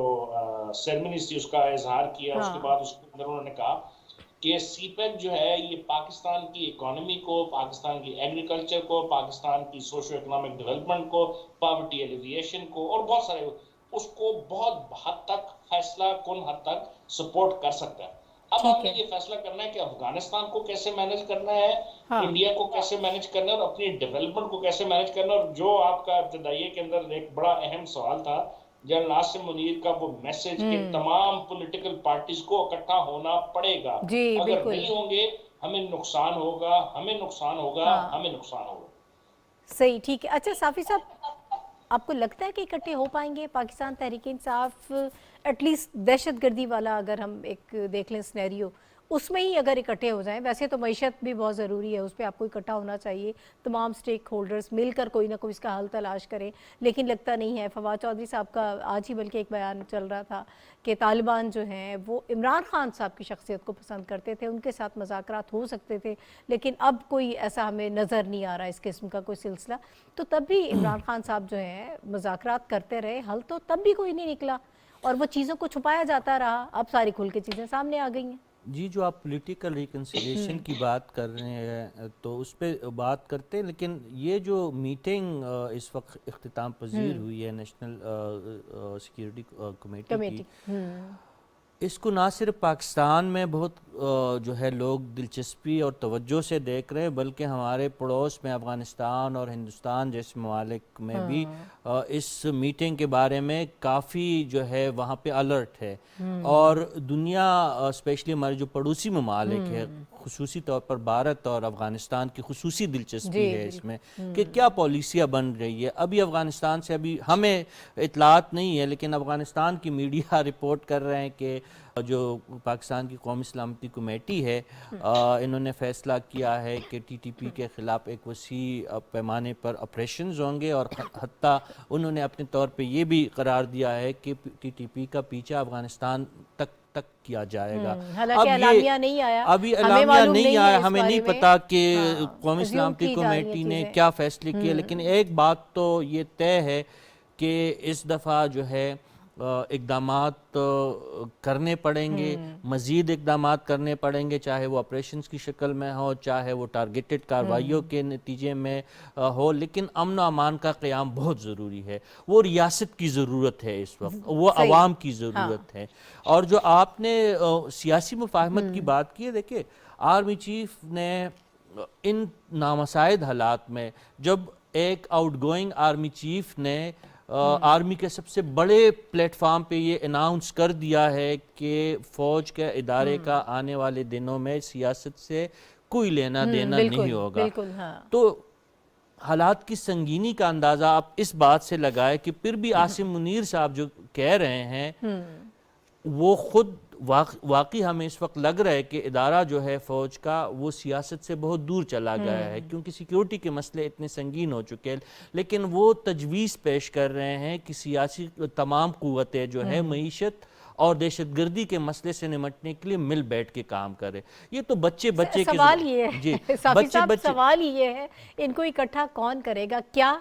سیرمنیز تھی اس کا اظہار کیا, اس کے بعد اس کے اندر انہوں نے کہا کہ CPEC جو ہے یہ پاکستان کی اکانومی کو, پاکستان کی ایگریکلچر کو, پاکستان کی سوشو اکنامک ڈیولپمنٹ کو, پاورٹی ایلیویشن کو, اور بہت سارے, اس کو بہت حد تک, فیصلہ کن حد تک سپورٹ کر سکتا ہے. اب ہم نے یہ فیصلہ کرنا ہے کہ افغانستان کو کیسے مینج کرنا ہے, انڈیا کو کیسے مینج کرنا ہے, اور اپنی ڈیولپمنٹ کو کیسے مینج کرنا ہے. اور جو آپ کا ابتدائیے کے اندر ایک بڑا اہم سوال تھا جنرل عاصم منیر کا, وہ میسج کہ تمام پولیٹیکل پارٹیز کو اکٹھا ہونا پڑے گا, اگر نہیں ہوں گے ہمیں نقصان ہوگا, ہمیں نقصان ہوگا, ہمیں نقصان ہوگا. صحیح, ٹھیک ہے. اچھا صافی صاحب, آپ کو لگتا ہے کہ اکٹھے ہو پائیں گے پاکستان تحریک انصاف؟ ایٹ لیسٹ دہشت گردی والا اگر ہم ایک دیکھ لیں سنیریو، اس میں ہی اگر اکٹھے ہو جائیں، ویسے تو معیشت بھی بہت ضروری ہے، اس پہ آپ کو اکٹھا ہونا چاہیے، تمام سٹیک ہولڈرز مل کر کوئی نہ کوئی اس کا حل تلاش کریں، لیکن لگتا نہیں ہے۔ فواد چودھری صاحب کا آج ہی بلکہ ایک بیان چل رہا تھا کہ طالبان جو ہیں وہ عمران خان صاحب کی شخصیت کو پسند کرتے تھے، ان کے ساتھ مذاکرات ہو سکتے تھے، لیکن اب کوئی ایسا ہمیں نظر نہیں آ رہا اس قسم کا کوئی سلسلہ، تو تب بھی عمران خان صاحب جو ہیں مذاکرات کرتے رہے، حل تو تب بھی کوئی نہیں نکلا اور وہ چیزوں کو چھپایا جاتا رہا، اب ساری کھل کے چیزیں سامنے آ گئی ہیں۔ جی، جو آپ پولیٹیکل ریکنسیلیشن کی بات کر رہے ہیں تو اس پہ بات کرتے ہیں، لیکن یہ جو میٹنگ اس وقت اختتام پذیر ہوئی ہے نیشنل سیکیورٹی کمیٹی کی، اس کو نہ صرف پاکستان میں بہت جو ہے لوگ دلچسپی اور توجہ سے دیکھ رہے ہیں، بلکہ ہمارے پڑوس میں افغانستان اور ہندوستان جیسے ممالک میں بھی اس میٹنگ کے بارے میں کافی جو ہے وہاں پہ الرٹ ہے، اور دنیا اسپیشلی ہمارے جو پڑوسی ممالک ہے، خصوصی طور پر بھارت اور افغانستان کی خصوصی دلچسپی ہے اس میں کہ کیا پالیسیاں بن رہی ہے۔ ابھی افغانستان سے ابھی ہمیں اطلاعات نہیں ہے، لیکن افغانستان کی میڈیا رپورٹ کر رہے ہیں کہ جو پاکستان کی قومی سلامتی کمیٹی ہے، انہوں نے فیصلہ کیا ہے کہ ٹی ٹی پی کے خلاف ایک وسیع پیمانے پر آپریشنز ہوں گے، اور حتیٰ انہوں نے اپنے طور پہ یہ بھی قرار دیا ہے کہ ٹی ٹی پی کا پیچھا افغانستان تک کیا جائے گا۔ حالانکہ اعلامیہ نہیں آیا، ابھی اعلامیہ نہیں آیا، ہمیں نہیں پتا کہ قومی سلامتی کمیٹی نے کیا فیصلے کیے، لیکن ایک بات تو یہ طے ہے کہ اس دفعہ جو ہے اقدامات کرنے پڑیں گے، مزید اقدامات کرنے پڑیں گے، چاہے وہ آپریشنز کی شکل میں ہو، چاہے وہ ٹارگیٹڈ کارروائیوں کے نتیجے میں ہو، لیکن امن و امان کا قیام بہت ضروری ہے۔ وہ ریاست کی ضرورت ہے اس وقت، وہ عوام کی ضرورت ہے۔ اور جو آپ نے سیاسی مفاہمت کی بات کی ہے، دیکھیں آرمی چیف نے ان نامساعد حالات میں، جب ایک آؤٹ گوئنگ آرمی چیف نے آرمی کے سب سے بڑے پلیٹ فارم پہ یہ اناؤنس کر دیا ہے کہ فوج کے ادارے کا آنے والے دنوں میں سیاست سے کوئی لینا دینا نہیں ہوگا، تو حالات کی سنگینی کا اندازہ آپ اس بات سے لگائے کہ پھر بھی عاصم منیر صاحب جو کہہ رہے ہیں وہ خود واقعی ہمیں اس وقت لگ رہا ہے کہ ادارہ جو ہے فوج کا وہ سیاست سے بہت دور چلا گیا ہے، کیونکہ سیکیورٹی کے مسئلے اتنے سنگین ہو چکے ہیں، لیکن وہ تجویز پیش کر رہے ہیں کہ سیاسی تمام قوتیں جو ہے معیشت اور دہشت گردی کے مسئلے سے نمٹنے کے لیے مل بیٹھ کے کام کرے۔ یہ تو بچے کے سوال یہ ہے صافی صاحب، سوال یہ ہے ان کو اکٹھا کون کرے گا؟ کیا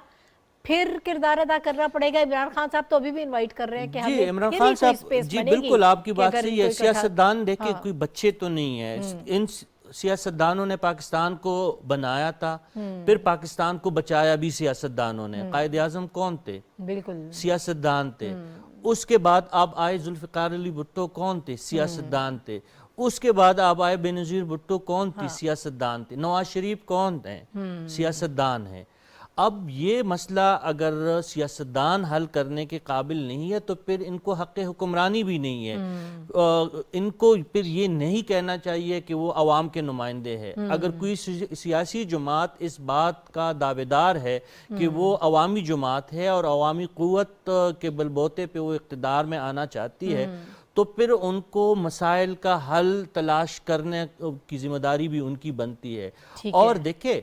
پھر کردار ادا کرنا پڑے گا؟ عمران خان صاحب تو ابھی بھی انوائٹ کر رہے ہیں کہ جی عمران خان صاحب، جی بالکل آپ کی بات صحیح ہے، سیاستدان دیکھیں کوئی بچے تو نہیں ہے، ان سیاستدانوں نے پاکستان کو بنایا تھا، پھر پاکستان کو بچایا بھی سیاستدانوں نے۔ قائد اعظم کون تھے؟ بالکل سیاستدان تھے۔ اس کے بعد آپ آئے ذوالفقار علی بھٹو، کون تھے؟ سیاستدان تھے۔ اس کے بعد آپ آئے بے نظیر بھٹو، کون تھی؟ سیاستدان تھے۔ نواز شریف کون ہیں؟ سیاستدان ہیں۔ اب یہ مسئلہ اگر سیاستدان حل کرنے کے قابل نہیں ہے تو پھر ان کو حق حکمرانی بھی نہیں ہے۔ ان کو پھر یہ نہیں کہنا چاہیے کہ وہ عوام کے نمائندے ہیں۔ اگر کوئی سیاسی جماعت اس بات کا دعویدار ہے کہ وہ عوامی جماعت ہے اور عوامی قوت کے بلبوتے پہ وہ اقتدار میں آنا چاہتی ہے، تو پھر ان کو مسائل کا حل تلاش کرنے کی ذمہ داری بھی ان کی بنتی ہے۔ اور دیکھیں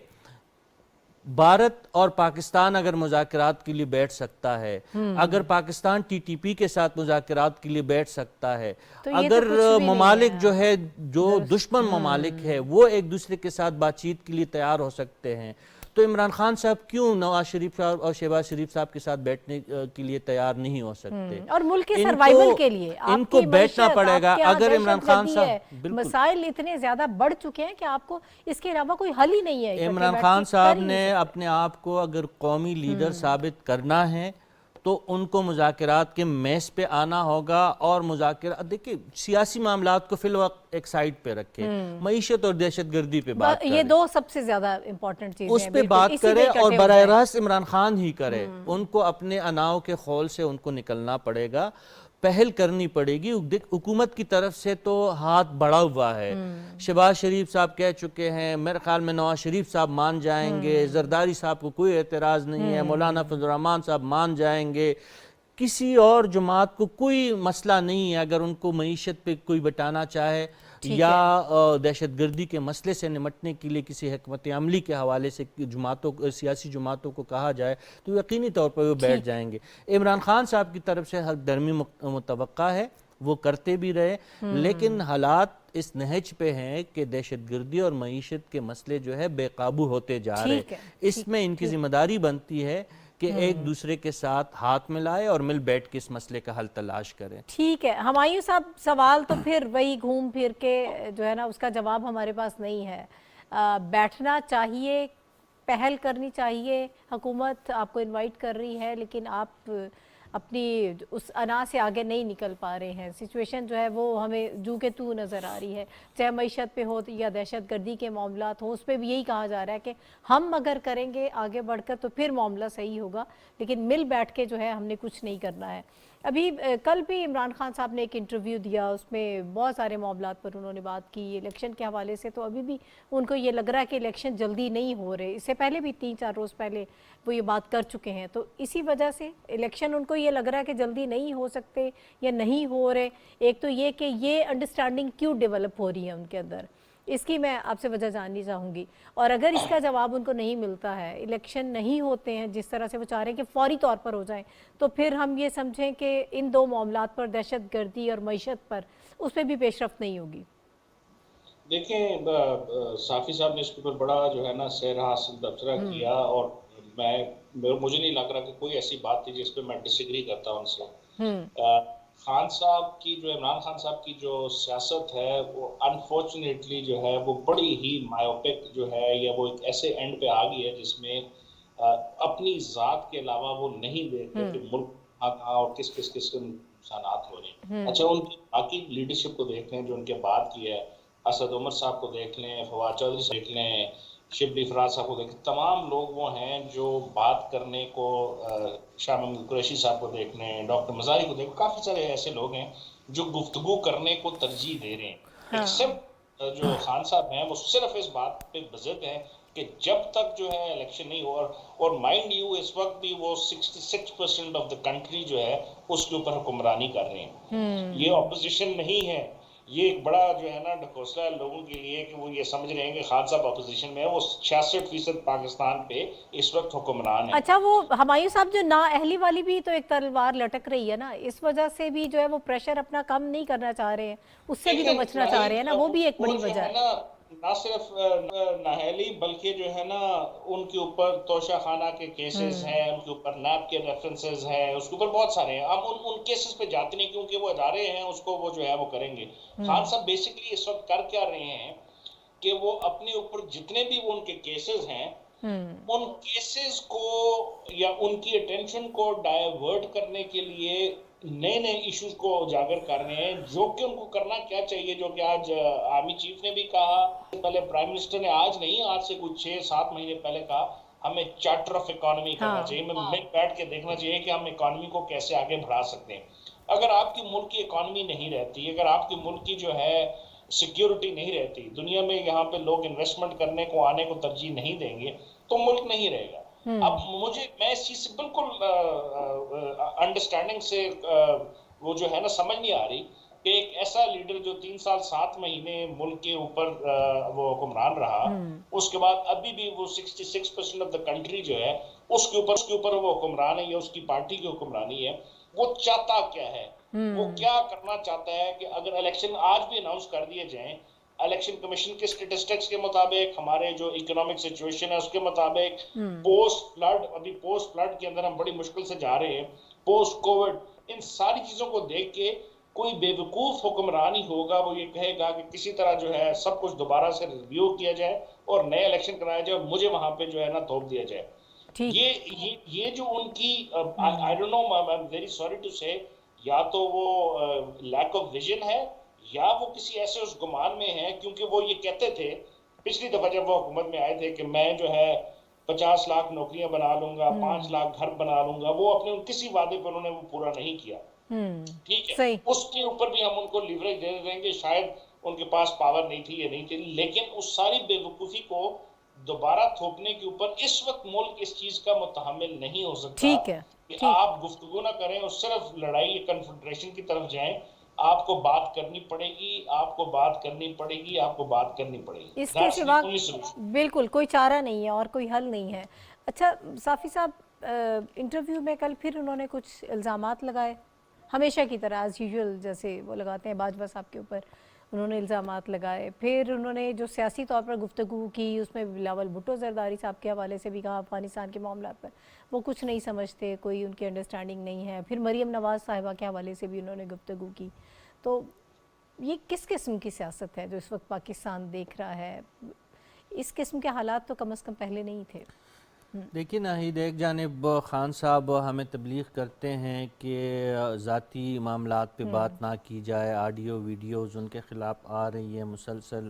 بھارت اور پاکستان اگر مذاکرات کے لیے بیٹھ سکتا ہے، اگر پاکستان ٹی ٹی پی کے ساتھ مذاکرات کے لیے بیٹھ سکتا ہے، اگر ممالک جو ہے جو دشمن ممالک ہے وہ ایک دوسرے کے ساتھ بات چیت کے لیے تیار ہو سکتے ہیں، تو عمران خان صاحب کیوں نواز شریف صاحب اور شہباز شریف صاحب کے ساتھ بیٹھنے کے لیے تیار نہیں ہو سکتے؟ اور ملک کے سروائیول کے لیے ان کو بیٹھنا پڑے گا۔ اگر عمران خان صاحب، مسائل اتنے زیادہ بڑھ چکے ہیں کہ آپ کو اس کے علاوہ کوئی حل ہی نہیں ہے۔ عمران خان صاحب نے اپنے آپ کو اگر قومی لیڈر ثابت کرنا ہے تو ان کو مذاکرات کے میز پہ آنا ہوگا، اور مذاکرات دیکھیں سیاسی معاملات کو فی الوقت ایک سائیڈ پہ رکھے، معیشت اور دہشت گردی پہ بات کرے، یہ دو سب سے زیادہ امپورٹنٹ چیزیں اس پہ بات کرے، اور براہ راست عمران خان ہی کرے۔ ان کو اپنے اناؤ کے خول سے ان کو نکلنا پڑے گا، پہل کرنی پڑے گی. حکومت کی طرف سے تو ہاتھ بڑھا ہوا ہے. شہباز شریف صاحب کہہ چکے ہیں, میرے خیال میں نواز شریف صاحب مان جائیں گے, زرداری صاحب کو کوئی اعتراض نہیں ہے, مولانا فضل الرحمان صاحب مان جائیں گے, کسی اور جماعت کو کوئی مسئلہ نہیں ہے اگر ان کو معیشت پہ کوئی بٹانا چاہے یا دہشت گردی کے مسئلے سے نمٹنے کے لیے کسی حکمت عملی کے حوالے سے سیاسی جماعتوں کو کہا جائے تو یقینی طور پر وہ بیٹھ جائیں گے. عمران خان صاحب کی طرف سے حق درمی متوقع ہے, وہ کرتے بھی رہے, لیکن حالات اس نہج پہ ہیں کہ دہشت گردی اور معیشت کے مسئلے جو ہے بے قابو ہوتے جا رہے. اس میں ان کی ذمہ داری بنتی ہے کہ ایک دوسرے کے ساتھ ہاتھ ملائے اور مل بیٹھ کے اس مسئلے کا حل تلاش کریں. ٹھیک ہے ہمایوں صاحب, سوال تو پھر وہی گھوم پھر کے جو ہے نا اس کا جواب ہمارے پاس نہیں ہے. بیٹھنا چاہیے, پہل کرنی چاہیے, حکومت آپ کو انوائٹ کر رہی ہے لیکن آپ اپنی اس انا سے آگے نہیں نکل پا رہے ہیں. سچویشن جو ہے وہ ہمیں جو کہ تو نظر آ رہی ہے, چاہے معیشت پہ ہو یا دہشت گردی کے معاملات ہوں, اس پہ بھی یہی کہا جا رہا ہے کہ ہم اگر کریں گے آگے بڑھ کر تو پھر معاملہ صحیح ہوگا, لیکن مل بیٹھ کے جو ہے ہم نے کچھ نہیں کرنا ہے. ابھی کل بھی عمران خان صاحب نے ایک انٹرویو دیا, اس میں بہت سارے معاملات پر انہوں نے بات کی الیکشن کے حوالے سے. تو ابھی بھی ان کو یہ لگ رہا ہے کہ الیکشن جلدی نہیں ہو رہے, اس سے پہلے بھی 3-4 روز پہلے وہ یہ بات کر چکے ہیں. تو اسی وجہ سے الیکشن ان کو یہ لگ رہا ہے کہ جلدی نہیں ہو سکتے یا نہیں ہو رہے. ایک تو یہ کہ یہ انڈرسٹینڈنگ کیوں ڈیولپ ہو رہی ہے ان کے اندر, اس کی میں آپ سے وجہ جاننی چاہوں گی. اور اگر اس کا جواب ان کو نہیں ملتا ہے, الیکشن نہیں ہوتے ہیں جس طرح سے وہ چاہ رہے ہیں کہ فوری طور پر ہو جائیں, تو پھر ہم یہ سمجھیں کہ ان دو معاملات پر, دہشت گردی اور معیشت پر, اس پہ بھی پیش رفت نہیں ہوگی. دیکھیں صافی صاحب نے اس کے اوپر بڑا جو ہے نا سیر حاصل تبصرہ کیا, اور مجھے نہیں لگ رہا کہ کوئی ایسی بات تھی جس پہ میں ڈس ایگری کرتا ہوں ان سے. خان صاحب کی جو عمران خان صاحب کی جو سیاست ہے وہ انفارچونیٹلی جو ہے وہ بڑی ہی مایوپک جو ہے, یا وہ ایک ایسے اینڈ پہ آ گئی ہے جس میں اپنی ذات کے علاوہ وہ نہیں دیکھتے کہ ملک کہاں اور کس کس کس کے نقصانات ہو رہے ہیں. اچھا ان کی باقی لیڈرشپ کو دیکھ لیں جو ان کے بعد کی ہے, اسد عمر صاحب کو دیکھ لیں, فواد چودھری سے دیکھ لیں, شبلی فراز صاحب کو دیکھ لیں, تمام لوگ وہ ہیں جو بات کرنے کو, شاہ محمود قریشی صاحب کو دیکھ لیں, ڈاکٹر مزاری کو دیکھ لیں, کافی سارے ایسے لوگ ہیں جو گفتگو کرنے کو ترجیح دے رہے ہیں. ایکسپٹ جو خان صاحب ہیں وہ صرف اس بات پہ بضد ہیں کہ جب تک جو ہے الیکشن نہیں ہو, اور مائنڈ یو اس وقت بھی وہ 66% آف دا کنٹری جو ہے اس کے اوپر حکمرانی کر رہے ہیں. یہ اپوزیشن نہیں ہے, یہ ایک بڑا جو ہے نا ڈھکوسلا ہے لوگوں کے لیے کہ وہ یہ سمجھ رہے ہیں کہ خان صاحب اپوزیشن میں ہے. وہ 66% پاکستان پہ اس وقت حکمران ہے. اچھا وہ ہمایوں صاحب جو نا اہلی والی بھی تو ایک تلوار لٹک رہی ہے نا, اس وجہ سے بھی جو ہے وہ پریشر اپنا کم نہیں کرنا چاہ رہے ہیں, اس سے بھی تو بچنا چاہ رہے ہیں نا, وہ بھی ایک بڑی وجہ ہے. نہ صرف نااہلی بلکہ جو ہے نا ان کے اوپر توشہ خانہ کے کیسز ہیں, ان کے اوپر نیب کے ریفرنسز ہیں, اس کے اوپر بہت سارے ہیں. اب ان کیسز پہ جاتے نہیں کیونکہ وہ ادارے ہیں, اس کو وہ جو ہے وہ کریں گے. خان صاحب بیسیکلی اس وقت کر کیا رہے ہیں کہ وہ اپنے اوپر جتنے بھی ان کے کیسز ہیں ان کیسز کو یا ان کی اٹینشن کو ڈائیورٹ کرنے کے لیے نئے نئے ایشوز کو اجاگر کر رہے ہیں, جو کہ ان کو کرنا کیا چاہیے, جو کہ آج آرمی چیف نے بھی کہا, پہلے پرائم منسٹر نے آج نہیں آج سے کچھ 6-7 مہینے پہلے کہا, ہمیں چارٹر آف اکانومی کرنا چاہیے, ہمیں بیٹھ کے دیکھنا چاہیے کہ ہم اکانومی کو کیسے آگے بڑھا سکتے ہیں. اگر آپ کی ملک کی اکانومی نہیں رہتی, اگر آپ کی ملک کی جو ہے سیکیورٹی نہیں رہتی, دنیا میں یہاں پہ لوگ انویسٹمنٹ کرنے کو آنے کو ترجیح نہیں دیں گے, تو ملک نہیں رہے گا. اب میں اس چیز سے بالکل انڈرسٹینڈنگ سے وہ جو ہے نا سمجھ نہیں آ رہی کہ ایک ایسا لیڈر جو 3 سال 7 مہینے ملک کے اوپر وہ حکمران رہا, اس کے بعد ابھی بھی وہ 66% آف دا کنٹری جو ہے اس کے اوپر وہ حکمران ہے یا اس کی پارٹی کی حکمرانی ہے, وہ چاہتا کیا ہے, وہ کیا کرنا چاہتا ہے. کہ اگر الیکشن آج بھی اناؤنس کر دیے جائیں, الیکشن کمیشن کے سٹیٹسٹکس کے مطابق, ہمارے جو اکنامک سچویشن ہے اس کے مطابق, پوسٹ فلڈ کے اندر ہم بڑی مشکل سے جا رہے ہیں, پوسٹ کووڈ, ان ساری چیزوں کو دیکھ کے کوئی بے وقوف حکمران ہی ہوگا, وہ یہ کہے گا کہ کسی طرح جو ہے سب کچھ دوبارہ سے ریویو کیا جائے اور نئے الیکشن کرایا جائے اور مجھے وہاں پہ جو ہے نا تھوپ دیا جائے. یہ جو ان کی I don't know, I'm very sorry to say, یا تو وہ لیک آف ویژن ہے یا وہ کسی ایسے اس گمان میں ہے, کیونکہ وہ یہ کہتے تھے پچھلی دفعہ جب وہ حکومت میں آئے تھے کہ میں جو ہے 50 لاکھ نوکریاں بنا لوں گا, 5 لاکھ گھر بنا لوں گا. وہ اپنے کسی وعدے پر انہوں نے وہ پورا نہیں کیا. ٹھیک ہے، اس کے اوپر بھی ہم ان کو لیوریج دے دیں گے، شاید ان کے پاس پاور نہیں تھی یا نہیں تھی، لیکن اس ساری بے وقوفی کو دوبارہ تھوپنے کے اوپر اس وقت ملک اس چیز کا متحمل نہیں ہو سکتا کہ آپ گفتگو نہ کریں اور صرف لڑائی یا کنفنٹریشن کی طرف جائیں. آپ کو بات کرنی پڑے گی، آپ کو بات کرنی پڑے گی، آپ کو بات کرنی پڑے گی. اس کے سوا بالکل کوئی چارہ نہیں ہے اور کوئی حل نہیں ہے. اچھا صافی صاحب، انٹرویو میں کل پھر انہوں نے کچھ الزامات لگائے ہمیشہ کی طرح ایز یوزول، جیسے وہ لگاتے ہیں باجوہ صاحب کے اوپر. انہوں نے الزامات لگائے، پھر انہوں نے جو سیاسی طور پر گفتگو کی اس میں بلاول بھٹو زرداری صاحب کے حوالے سے بھی کہا افغانستان کے معاملات پر وہ کچھ نہیں سمجھتے، کوئی ان کی انڈرسٹینڈنگ نہیں ہے. پھر مریم نواز صاحبہ کے حوالے سے بھی انہوں نے گفتگو کی. تو یہ کس قسم کی سیاست ہے جو اس وقت پاکستان دیکھ رہا ہے؟ اس قسم کے حالات تو کم از کم پہلے نہیں تھے. دیکھیں ناہید، ایک جانب خان صاحب ہمیں تبلیغ کرتے ہیں کہ ذاتی معاملات پہ بات نہ کی جائے، آڈیو ویڈیوز ان کے خلاف آ رہی ہیں مسلسل.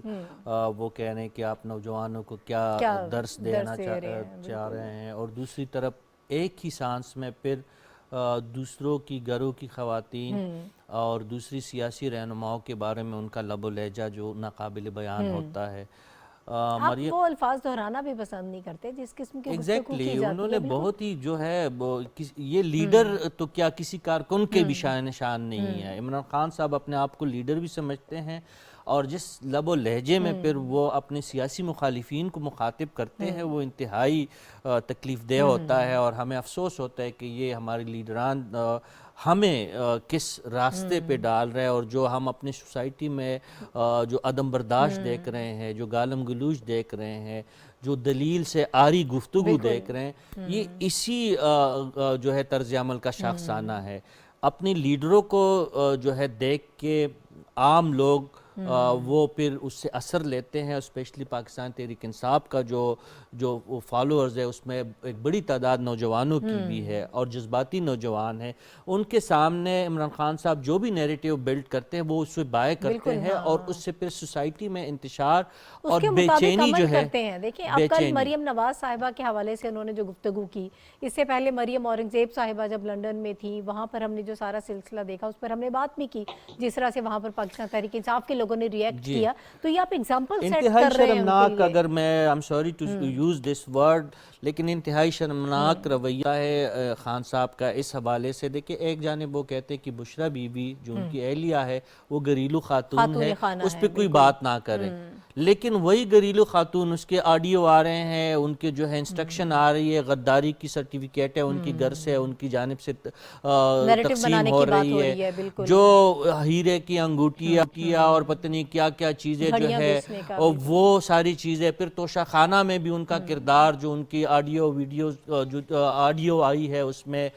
وہ کہہ رہے ہیں کہ آپ نوجوانوں کو کیا درس دینا چاہ رہے ہیں، اور دوسری طرف ایک ہی سانس میں پھر دوسروں کی گھروں کی خواتین اور دوسری سیاسی رہنماؤں کے بارے میں ان کا لب و لہجہ جو ناقابل بیان ہوتا ہے. آپ وہ الفاظ دہرانا بھی پسند نہیں کرتے جس قسم کی گفتگو کی جاتی ہے. انہوں نے بہت ہی جو ہے یہ لیڈر تو کیا کسی کارکن کے بھی شان نشان نہیں ہے. عمران خان صاحب اپنے آپ کو لیڈر بھی سمجھتے ہیں، اور جس لب و لہجے میں پھر وہ اپنے سیاسی مخالفین کو مخاطب کرتے ہیں وہ انتہائی تکلیف دہ ہوتا ہے. اور ہمیں افسوس ہوتا ہے کہ یہ ہمارے لیڈران ہمیں کس راستے پہ ڈال رہے ہیں، اور جو ہم اپنی سوسائٹی میں جو عدم برداشت دیکھ رہے ہیں، جو گالم گلوچ دیکھ رہے ہیں، جو دلیل سے آری گفتگو دیکھ رہے ہیں، یہ اسی جو ہے طرز عمل کا شاخسانہ ہے. اپنی لیڈروں کو جو ہے دیکھ کے عام لوگ وہ پھر اس سے اثر لیتے ہیں. اسپیشلی پاکستان تحریک انصاف کا جو فالوورز ہے اس میں ایک بڑی تعداد نوجوانوں کی بھی ہے اور جذباتی نوجوان ہیں. ان کے سامنے عمران خان صاحب جو بھی نیریٹیو بلڈ کرتے ہیں وہ اس سے بائے کرتے ہیں، اور اس سے پھر سوسائٹی میں انتشار اور بے چینی جو ہے کرتے ہیں. دیکھیں اب کل مریم نواز صاحبہ کے حوالے سے انہوں نے جو گفتگو کی، اس سے پہلے مریم اورنگزیب صاحبہ جب لنڈن میں تھی وہاں پر ہم نے جو سارا سلسلہ دیکھا اس پر ہم نے بات بھی کی، جس طرح سے وہاں پر پاکستان تحریک انصاف کے لوگوں نے ریئیکٹ کیا. تو یہ آپ اگزامپل سیٹ کر رہے ہیں. انتہائی شرمناک، اگر میں I'm sorry to use this word، لیکن انتہائی شرمناک رویہ ہے خان صاحب کا اس حوالے سے. دیکھیں ایک جانب وہ کہتے ہیں کہ بشرا بی بی جو ان کی اہلیہ ہے وہ گھریلو خاتون ہے، اس پہ کوئی بات نہ کرے، لیکن وہی گھریلو خاتون اس کے آڈیو آ رہے ہیں، ان کے جو ہے انسٹرکشن آ رہی ہے، غداری کی سرٹیفکیٹ ہے ان کی گھر سے ان کی جانب سے تقسیم ہو رہی ہے، جو ہیرے کی انگوٹھیاں کیا اور پتہ نہیں کیا کیا چیزیں جو ہے وہ ساری چیزیں. پھر توشہ خانہ میں بھی ان کا کردار، جو ان کی آڈیو ویڈیوز جو آڈیو آئی ہے اس میں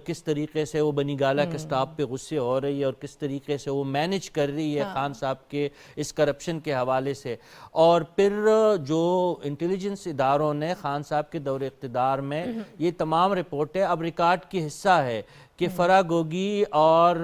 کس طریقے سے وہ بنی گالا کے سٹاف پہ غصے ہو رہی ہے اور کس طریقے سے وہ مینج کر رہی ہے خان صاحب کے اس کرپشن کے حوالے سے. اور پھر جو انٹیلیجنس اداروں نے خان صاحب کے دور اقتدار میں یہ تمام رپورٹیں اب ریکارڈ کی حصہ ہے کہ فرا گوگی اور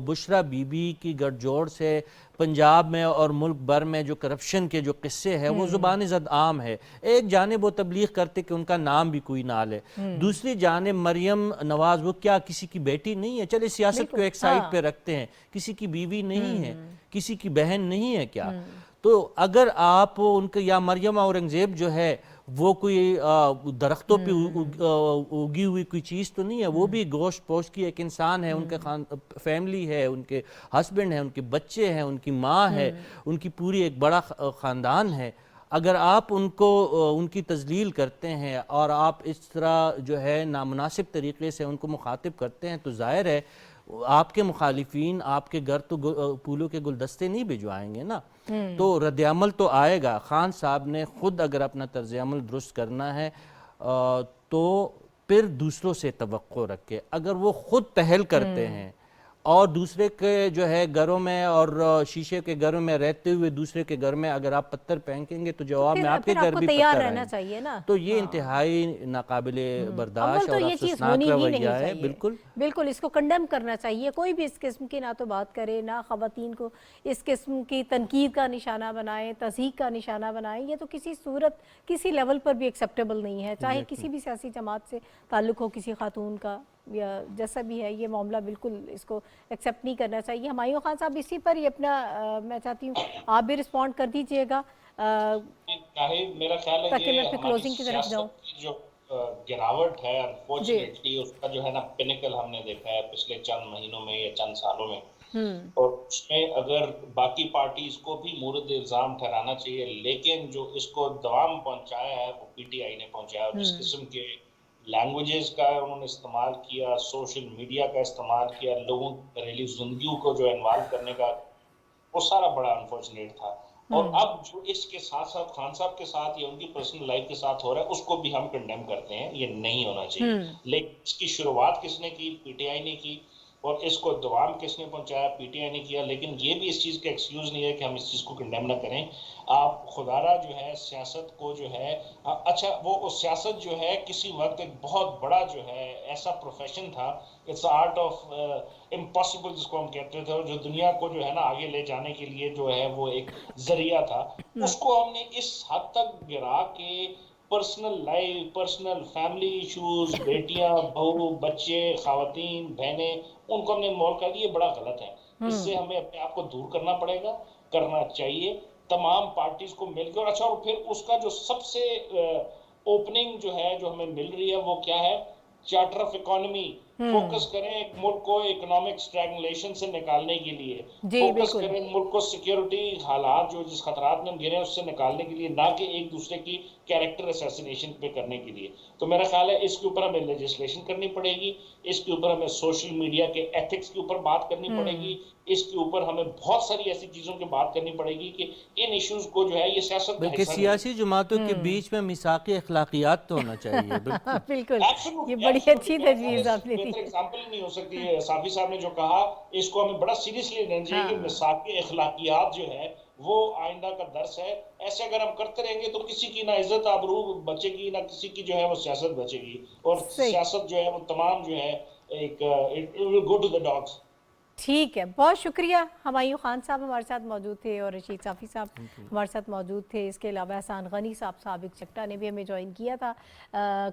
بشرا بی بی کی گٹھ جوڑ سے پنجاب میں اور ملک بھر میں جو کرپشن کے جو قصے ہیں وہ زبان زد عام ہے. ایک جانب وہ تبلیغ کرتے کہ ان کا نام بھی کوئی نہ لے، دوسری جانب مریم نواز وہ کیا کسی کی بیٹی نہیں ہے؟ چلے سیاست کو ایک سائڈ پہ رکھتے ہیں، کسی کی بیوی نہیں ہے، کسی کی بہن نہیں ہے کیا؟ تو اگر آپ ان کے یا مریم اورنگزیب جو ہے وہ کوئی درختوں پہ اگی ہوئی کوئی چیز تو نہیں ہے، وہ بھی گوشت پوشت کی ایک انسان ہے، ان کے فیملی ہے، ان کے ہسبینڈ ہیں، ان کے بچے ہیں، ان کی ماں ہے، ان کی پوری ایک بڑا خاندان ہے. اگر آپ ان کو ان کی تذلیل کرتے ہیں اور آپ اس طرح جو ہے نامناسب طریقے سے ان کو مخاطب کرتے ہیں تو ظاہر ہے آپ کے مخالفین آپ کے گھر تو پھولوں کے گلدستے نہیں بھجوائیں گے نا. تو رد عمل تو آئے گا. خان صاحب نے خود اگر اپنا طرز عمل درست کرنا ہے تو پھر دوسروں سے توقع رکھے. اگر وہ خود پہل کرتے ہیں اور دوسرے کے جو ہے گھروں میں اور شیشے کے گھروں میں رہتے ہوئے دوسرے کے گھر میں اگر آپ پتھر پھینکیں گے تو جواب میں آپ کے گھر بھی پتھر آئیں گے. تو یہ انتہائی ناقابل برداشت اور افسوسناک رویہ ہے. بالکل اس کو کنڈیم کرنا چاہیے. کوئی بھی اس قسم کی نہ تو بات کرے، نہ خواتین کو اس قسم کی تنقید کا نشانہ بنائے، تضحیک کا نشانہ بنائے. یہ تو کسی صورت کسی لیول پر بھی ایکسیپٹیبل نہیں ہے، چاہے کسی بھی سیاسی جماعت سے تعلق ہو کسی خاتون کا. یا جیسا بھی ہے یہ معاملہ بالکل اس کو ایکسیپٹ نہیں کرنا چاہیے. ہمایوں خان صاحب اسی پر ہی اپنا میں چاہتی ہوں آپ بھی رسپونڈ کر دیجئے گا میرا خیال ہے تاکہ میں یہ پھر ہماری کلوزنگ کی طرف جاؤں. سیاست کی جو گراوٹ ہے انفارچونیٹلی اس کا جو ہے نا پینیکل ہم نے دیکھا ہے پچھلے چند مہینوں میں یا چند سالوں میں, اور اس میں اگر باقی پارٹیز کو بھی مورد الزام ٹھہرانا چاہیے, لیکن جو اس کو دوام پہنچایا ہے وہ پی ٹی آئی نے پہنچایا, اور جس قسم کے لینگویجز کا انہوں نے استعمال کیا, سوشل میڈیا کا استعمال کیا, لوگوں کی گھریلو زندگیوں کو جو انوالو کرنے کا, وہ سارا بڑا انفارچونیٹ تھا. اور اب جو اس کے ساتھ ساتھ خان صاحب کے ساتھ یا ان کی پرسنل لائف کے ساتھ ہو رہا ہے اس کو بھی ہم کنڈیم کرتے ہیں, یہ نہیں ہونا چاہیے. لیکن اس کی شروعات کس نے کی؟ پی ٹی آئی نے کی, اور اس کو دوام کس نے پہنچایا؟ پی ٹی آئی نے کیا. لیکن یہ بھی اس چیز کا ایکسکیوز نہیں ہے کہ ہم اس چیز کو کنڈیم نہ کریں. آپ خدارہ جو ہے سیاست کو جو ہے, اچھا وہ سیاست جو ہے کسی وقت ایک بہت بڑا جو ہے ایسا پروفیشن تھا, اٹس آرٹ آف امپاسبل جس کو ہم کہتے تھے, اور جو دنیا کو جو ہے نا آگے لے جانے کے لیے جو ہے وہ ایک ذریعہ تھا, اس کو ہم نے اس حد تک گرا کے personal life, personal family issues, بیٹیاں, بہو, بچے, خواتین, بہنیں, ان کو ہم نے انوالو کر دیا. یہ بڑا غلط ہے. اس سے ہمیں اپنے آپ کو دور کرنا پڑے گا, کرنا چاہیے تمام پارٹیز کو مل کے. اور اچھا, اور پھر اس کا جو سب سے اوپننگ جو ہے جو ہمیں مل رہی ہے وہ کیا ہے؟ Charter of economy. فوکس کریں ایک ملک کو اکنامک اسٹیگنیشن سے نکالنے کے لیے, فوکس کریں ملک کو سیکیورٹی حالات جو جس خطرات میں ہم گرے ہیں اس سے نکالنے کے لیے, نہ کہ ایک دوسرے کی کیریکٹر اسیسینیشن پہ کرنے کے لیے. تو میرا خیال ہے اس کے اوپر ہمیں لیجسلیشن کرنی پڑے گی, اس کے اوپر ہمیں سوشل میڈیا کے ایتھکس کے اوپر بات کرنی پڑے گی, اس کے اوپر ہمیں بہت ساری ایسی چیزوں کی بات کرنی پڑے گی کہ ان ایشوز کو جو ہے یہ سیاست کا بلکہ حصہ سیاسی جماعتوں کے بیچ میں میثاق اخلاقیات تو ہونا چاہیے. بالکل, یہ بڑی اچھی تجویز آپ نے دی. بہتر ایگزامپل نہیں ہو سکتی ہے. صافی صاحب نے جو کہا اس کو ہمیں بڑا سیریسلی لینا چاہیے کہ میثاق اخلاقیات جو ہے وہ آئندہ کا درس ہے. ایسے اگر ہم کرتے رہیں گے تو کسی کی نہ عزت آبرو بچے گی, نہ کسی کی جو ہے وہ سیاست بچے گی, اور سیاست جو ہے وہ تمام جو ہے ایک گو ٹو دا ڈاگس. ٹھیک ہے, بہت شکریہ. ہمایوں خان صاحب ہمارے ساتھ موجود تھے اور رشید صافی صاحب ہمارے ساتھ موجود تھے. اس کے علاوہ احسان غنی صاحب سابق چکٹا نے بھی ہمیں جوائن کیا تھا.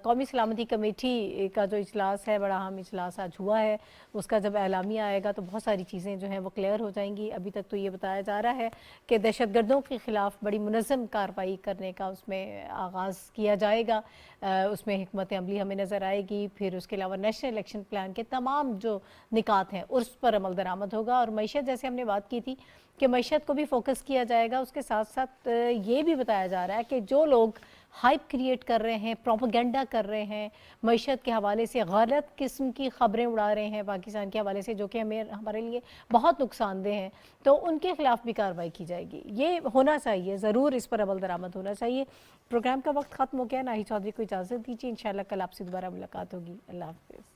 قومی سلامتی کمیٹی کا جو اجلاس ہے بڑا اہم اجلاس آج ہوا ہے, اس کا جب اعلامیہ آئے گا تو بہت ساری چیزیں جو ہیں وہ کلیئر ہو جائیں گی. ابھی تک تو یہ بتایا جا رہا ہے کہ دہشت گردوں کے خلاف بڑی منظم کارروائی کرنے کا اس میں آغاز کیا جائے گا, اس میں حکمت عملی ہمیں نظر آئے گی. پھر اس کے علاوہ نیشنل الیکشن پلان کے تمام جو نکات ہیں اس پر عمل درآمد ہوگا. اور معیشت جیسے ہم نے بات کی تھی کہ معیشت کو بھی فوکس کیا جائے گا. اس کے ساتھ ساتھ یہ بھی بتایا جا رہا ہے کہ جو لوگ ہائپ کریٹ کر رہے ہیں, پروپیگنڈا کر رہے ہیں معیشت کے حوالے سے, غلط قسم کی خبریں اڑا رہے ہیں پاکستان کے حوالے سے جو کہ ہمارے لیے بہت نقصان دہ ہیں, تو ان کے خلاف بھی کارروائی کی جائے گی. یہ ہونا چاہیے, ضرور اس پر عمل درآمد ہونا چاہیے. پروگرام کا وقت ختم ہو گیا. ناہید چودھری کو اجازت دیجیے, انشاءاللہ کل آپ سے دوبارہ ملاقات ہوگی. اللہ حافظ.